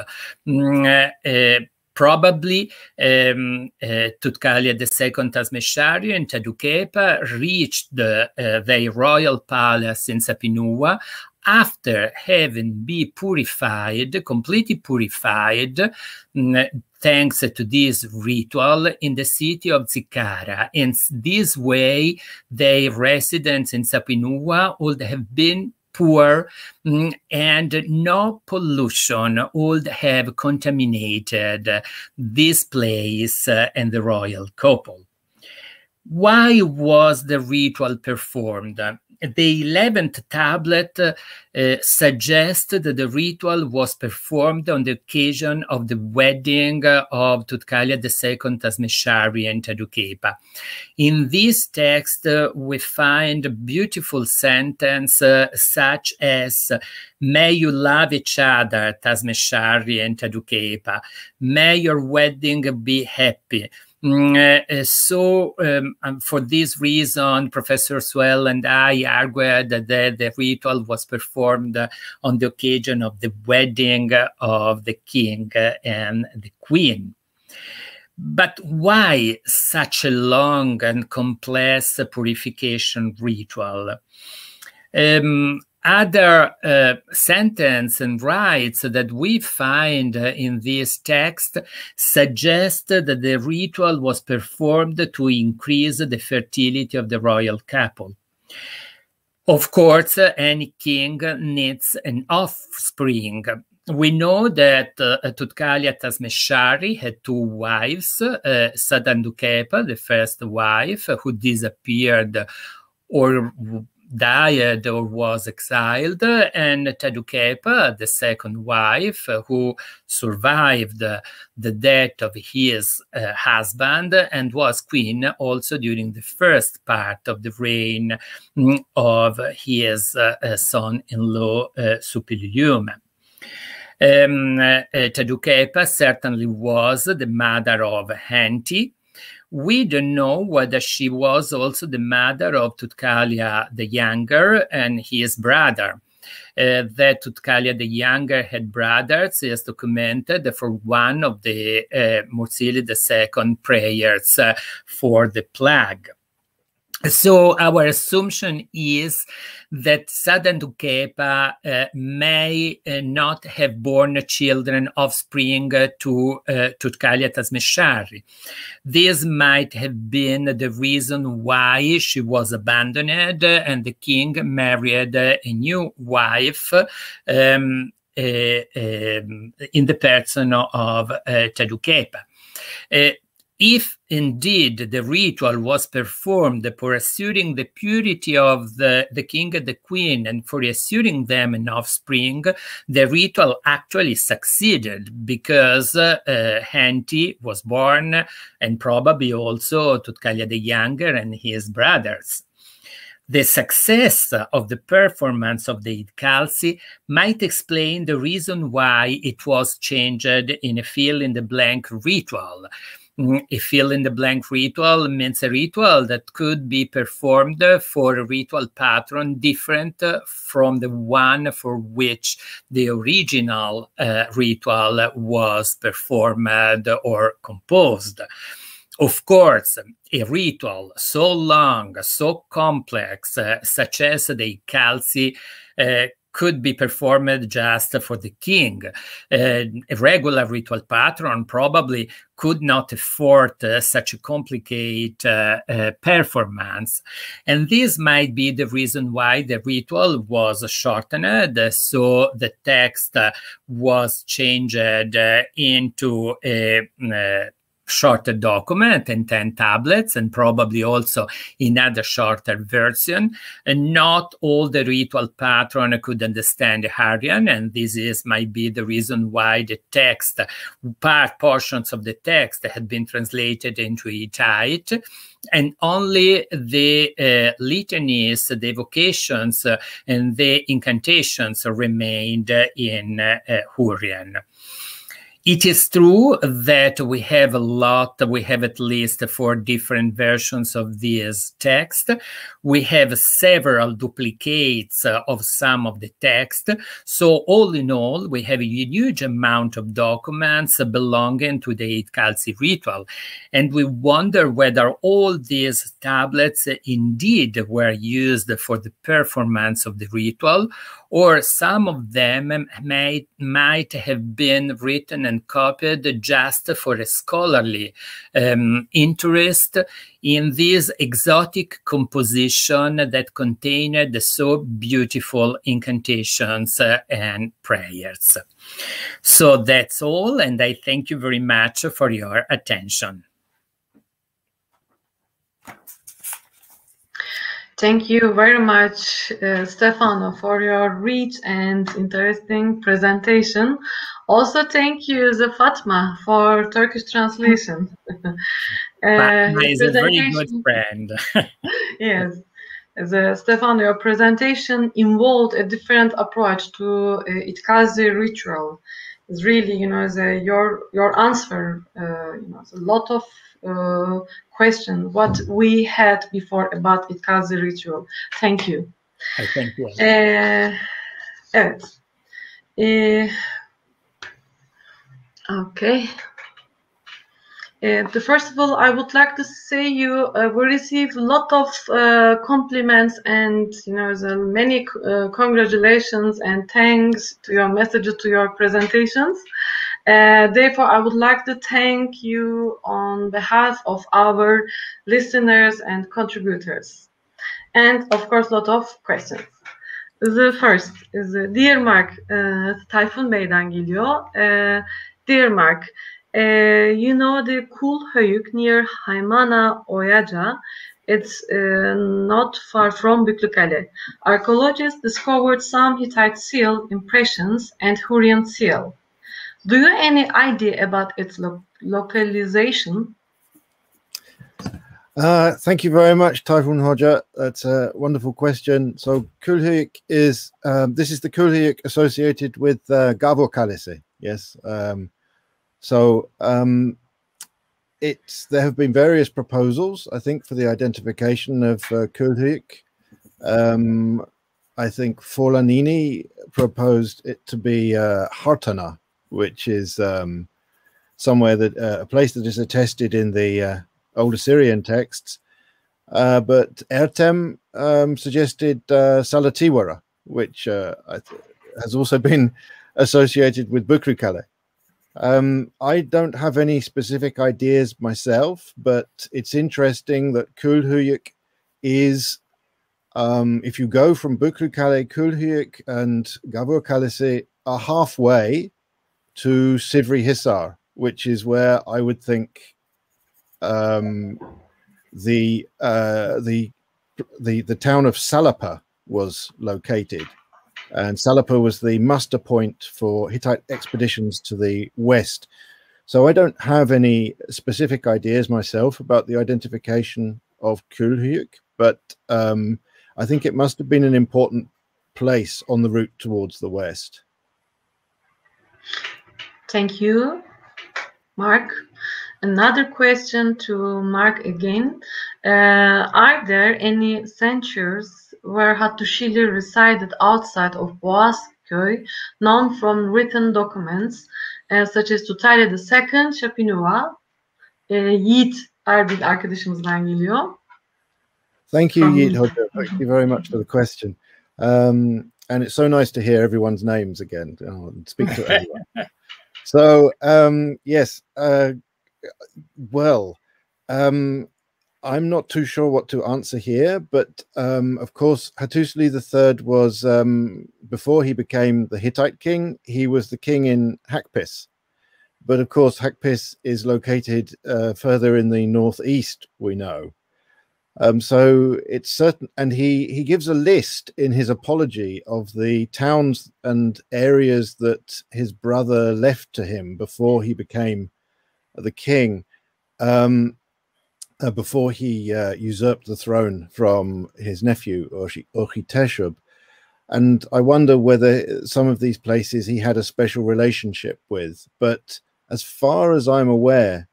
Probably Tutkalia II Tasmeshari and Tadukepa reached their royal palace in Sapinua after having been purified, completely purified, thanks to this ritual in the city of Zitkara. In this way, their residence in Sapinua would have been poor and no pollution would have contaminated this place and the royal couple. Why was the ritual performed? The 11th tablet suggested that the ritual was performed on the occasion of the wedding of Tutkalia II Tasmeshari and Tadukepa. In this text, we find a beautiful sentence such as, "May you love each other, Tasmeshari and Tadukepa. May your wedding be happy." For this reason, Professor Swell and I argued that the ritual was performed on the occasion of the wedding of the king and the queen. But why such a long and complex purification ritual? Other sentence and rites that we find in this text suggest that the ritual was performed to increase the fertility of the royal couple. Of course, any king needs an offspring. We know that Tutkalia Tasmeshari had two wives, Sadandukepa, the first wife, who disappeared or died or was exiled, and Tadukepa, the second wife, who survived the death of his husband and was queen also during the first part of the reign of his son-in-law Suppiluliuma. Tadukepa certainly was the mother of Henti. We don't know whether she was also the mother of Tutkalia the Younger and his brother. That Tutkalia the Younger had brothers is documented for one of the Mursili II prayers for the plague. So our assumption is that Sadandukepa may not have borne children, offspring to Tutkalia Tasmeshari. This might have been the reason why she was abandoned and the king married a new wife in the person of Tadukepa. if indeed the ritual was performed for assuring the purity of the king and the queen and for assuring them an offspring, the ritual actually succeeded because Henti was born, and probably also Tutkalia the Younger and his brothers. The success of the performance of the Itkalsi might explain the reason why it was changed in a fill-in-the-blank ritual. A fill-in-the-blank ritual means a ritual that could be performed for a ritual patron different from the one for which the original ritual was performed or composed. Of course, a ritual so long, so complex, such as the Itkalsi, could be performed just for the king. A regular ritual patron probably could not afford such a complicated performance. And this might be the reason why the ritual was shortened, so the text was changed into a shorter document in 10 tablets, and probably also in other shorter version. And not all the ritual patron could understand Aryan, and this might be the reason why the text, portions of the text had been translated into Hittite, and only the litanies, the evocations, and the incantations remained in Hurrian. It is true that we have at least 4 different versions of this text. We have several duplicates of some of the text. So all in all, we have a huge amount of documents belonging to the Itkalsi ritual. And we wonder whether all these tablets indeed were used for the performance of the ritual, or some of them might have been written and copied just for a scholarly interest in this exotic composition that contained the so beautiful incantations and prayers. So that's all, and I thank you very much for your attention. Thank you very much, Stefano, for your rich and interesting presentation. Also, thank you, Fatma, for Turkish translation. Fatma is a very good friend. Yes. Stefano, your presentation involved a different approach to Itkalsi ritual. It's really, your answer, it's a lot of question what we had before about Itkalsi ritual. Thank you. I thank you. Evet. Okay. First of all, I would like to say we received a lot of compliments and many congratulations and thanks to your messages, to your presentations. Therefore, I would like to thank you on behalf of our listeners and contributors. And of course, a lot of questions. The first is Dear Mark, Tayfun Bey'den geliyor. Dear Mark, you know the Kulhöyük near Haymana Oyaca, it's not far from Büklükale. Archaeologists discovered some Hittite seal impressions and Hurrian seal. Do you have any idea about its localization? Thank you very much, Tayfun Hoca. That's a wonderful question. So Kulhöyük is, this is the Kulhöyük associated with Gavur Kalesi, yes. There have been various proposals, I think, for the identification of Kulhöyük. I think Forlanini proposed it to be Hartana, which is somewhere that a place that is attested in the Old Assyrian texts. But Ertem suggested Salatiwara, which has also been associated with Büklükale. I don't have any specific ideas myself, but it's interesting that Kulhöyük is, if you go from Büklükale, Kulhöyük and Gavur Kalesi are halfway to Sivri Hisar, which is where I would think the town of Salapa was located, and Salapa was the muster point for Hittite expeditions to the west. So I don't have any specific ideas myself about the identification of Kulhuyuk, but I think it must have been an important place on the route towards the west. Thank you, Mark. Another question to Mark again. Are there any centuries where Hattusili resided outside of Boğazköy, known from written documents, such as Tutalya II, Şapinova, Yiğit Erbil arkadaşımızdan geliyor. Thank you, Yiğit Hoca. Thank you very much for the question. And it's so nice to hear everyone's names again and speak to everyone. So, yes, well, I'm not too sure what to answer here, but of course, Hattusili III was, before he became the Hittite king, he was the king in Hakpis. But of course, Hakpis is located further in the northeast, we know. So it's certain, and he gives a list in his apology of the towns and areas that his brother left to him before he became the king, before he usurped the throne from his nephew Oxiteshub. And I wonder whether some of these places he had a special relationship with, but as far as I'm aware,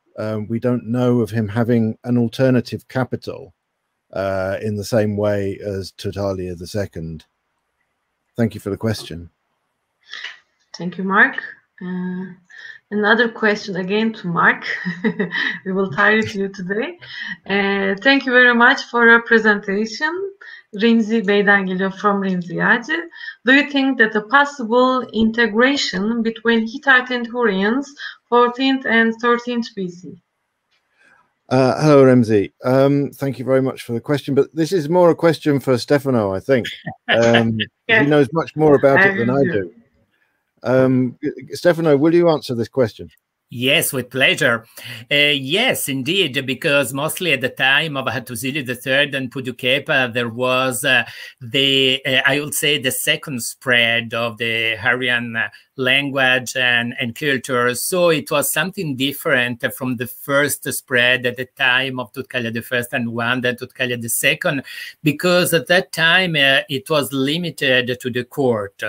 we don't know of him having an alternative capital in the same way as Tutalya II. Thank you for the question. Thank you, Mark. Another question again to Mark. We will tire you today. Thank you very much for your presentation. Rimzi Bey'den geliyor, from Rimzi Yağcı. Do you think that a possible integration between Hittite and Hurrians, 14th and 13th BC? Hello, Remzi. Thank you very much for the question, but this is more a question for Stefano, I think. Yes. He knows much more about it than I do. Stefano, will you answer this question? Yes, with pleasure. Yes, indeed, because mostly at the time of Hattusili III and Pudukepa, there was I would say, the second spread of the Hurrian language and culture. So it was something different from the first spread at the time of Tutkala I and Wanda Tutkala II, because at that time it was limited to the court.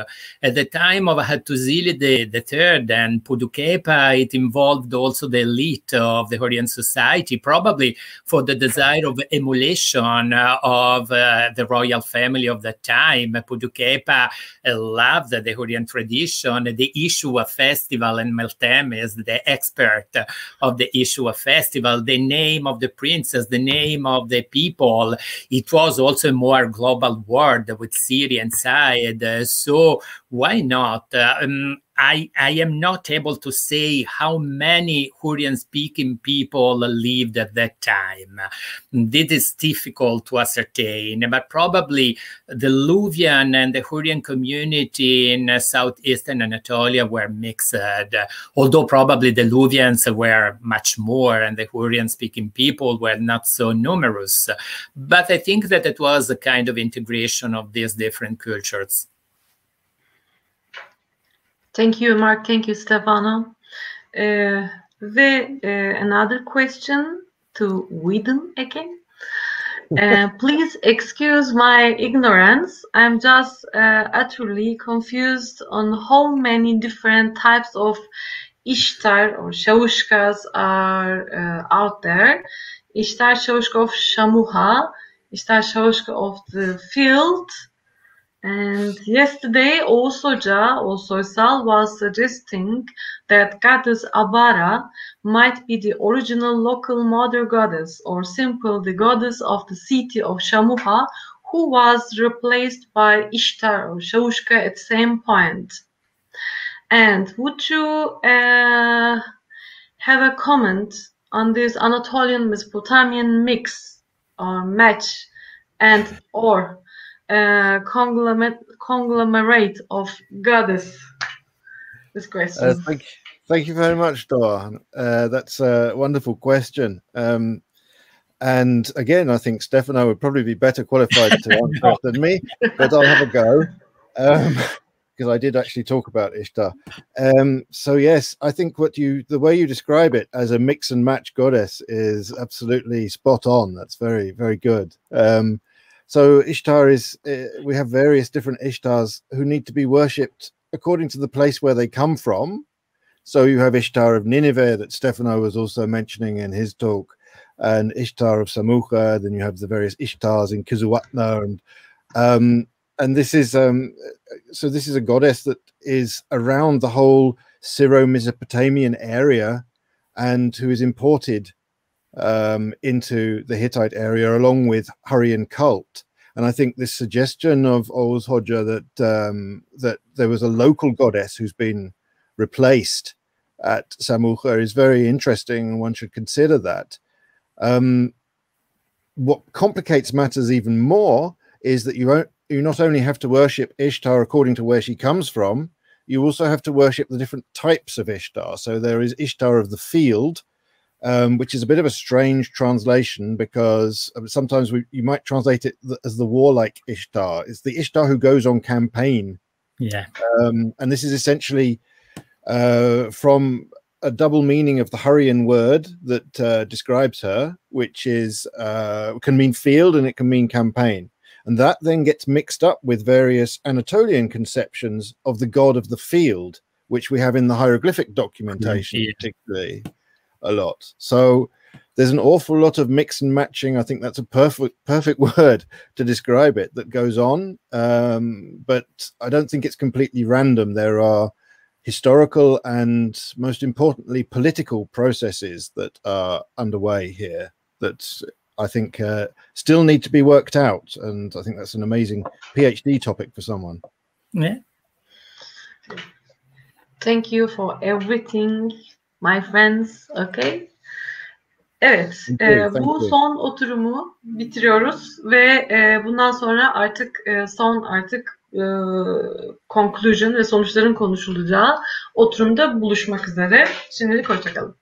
At the time of Hattusili III and Pudukepa, it involved also the elite of the Hurrian society, probably for the desire of emulation of the royal family of that time. Pudukepa loved the Hurrian tradition. The Ishua festival, and Meltem is the expert of the Ishua festival, the name of the princess, the name of the people. It was also a more global world with Syria inside. So why not? I am not able to say how many Hurrian-speaking people lived at that time. This is difficult to ascertain, but probably the Luvian and the Hurrian community in southeastern Anatolia were mixed, although probably the Luvians were much more and the Hurrian-speaking people were not so numerous. But I think that it was a kind of integration of these different cultures. Thank you, Mark. Thank you, Stefano. Another question to Whedon again. Please excuse my ignorance. I'm just utterly confused on how many different types of Ishtar or Shavushkas are out there. Ishtar Shavushka of Shamuha, Ishtar Shavushka of the field. And yesterday, Soysal was suggesting that goddess Abara might be the original local mother goddess, or simply the goddess of the city of Shamuha, who was replaced by Ishtar or Shavushka at the same point. And would you have a comment on this Anatolian Mesopotamian mix or match and or conglomerate of goddess? This question. Thank you very much, Doğan. That's a wonderful question. And again, I think Stefano would probably be better qualified to answer it than me, but I'll have a go because I did actually talk about Ishtar. So yes, I think the way you describe it as a mix and match goddess is absolutely spot on. That's very, very good. So Ishtar is, we have various different Ishtars who need to be worshipped according to the place where they come from. So you have Ishtar of Nineveh that Stefano was also mentioning in his talk, and Ishtar of Samuka. Then you have the various Ishtars in Kizzuwatna, and this is so this is a goddess that is around the whole Syro-Mesopotamian area, and who is imported into the Hittite area along with Hurrian cult. And I think this suggestion of Oğuz Hoxha that there was a local goddess who's been replaced at Samuka is very interesting, and one should consider that. What complicates matters even more is that you not only have to worship Ishtar according to where she comes from, you also have to worship the different types of Ishtar. So there is Ishtar of the field, which is a bit of a strange translation, because sometimes you might translate it as the warlike Ishtar. It's the Ishtar who goes on campaign. Yeah. And this is essentially from a double meaning of the Hurrian word that describes her, which is can mean field and it can mean campaign. And that then gets mixed up with various Anatolian conceptions of the god of the field, which we have in the hieroglyphic documentation, particularly a lot. So there's an awful lot of mix and matching. I think that's a perfect word to describe it that goes on. But I don't think it's completely random. There are historical and, most importantly, political processes that are underway here that I think still need to be worked out. And I think that's an amazing PhD topic for someone. Yeah. Thank you for everything, my friends. Okay. Evet, bu son oturumu bitiriyoruz ve bundan sonra artık conclusion ve sonuçların konuşulacağı oturumda buluşmak üzere. Şimdilik hoşça kalın.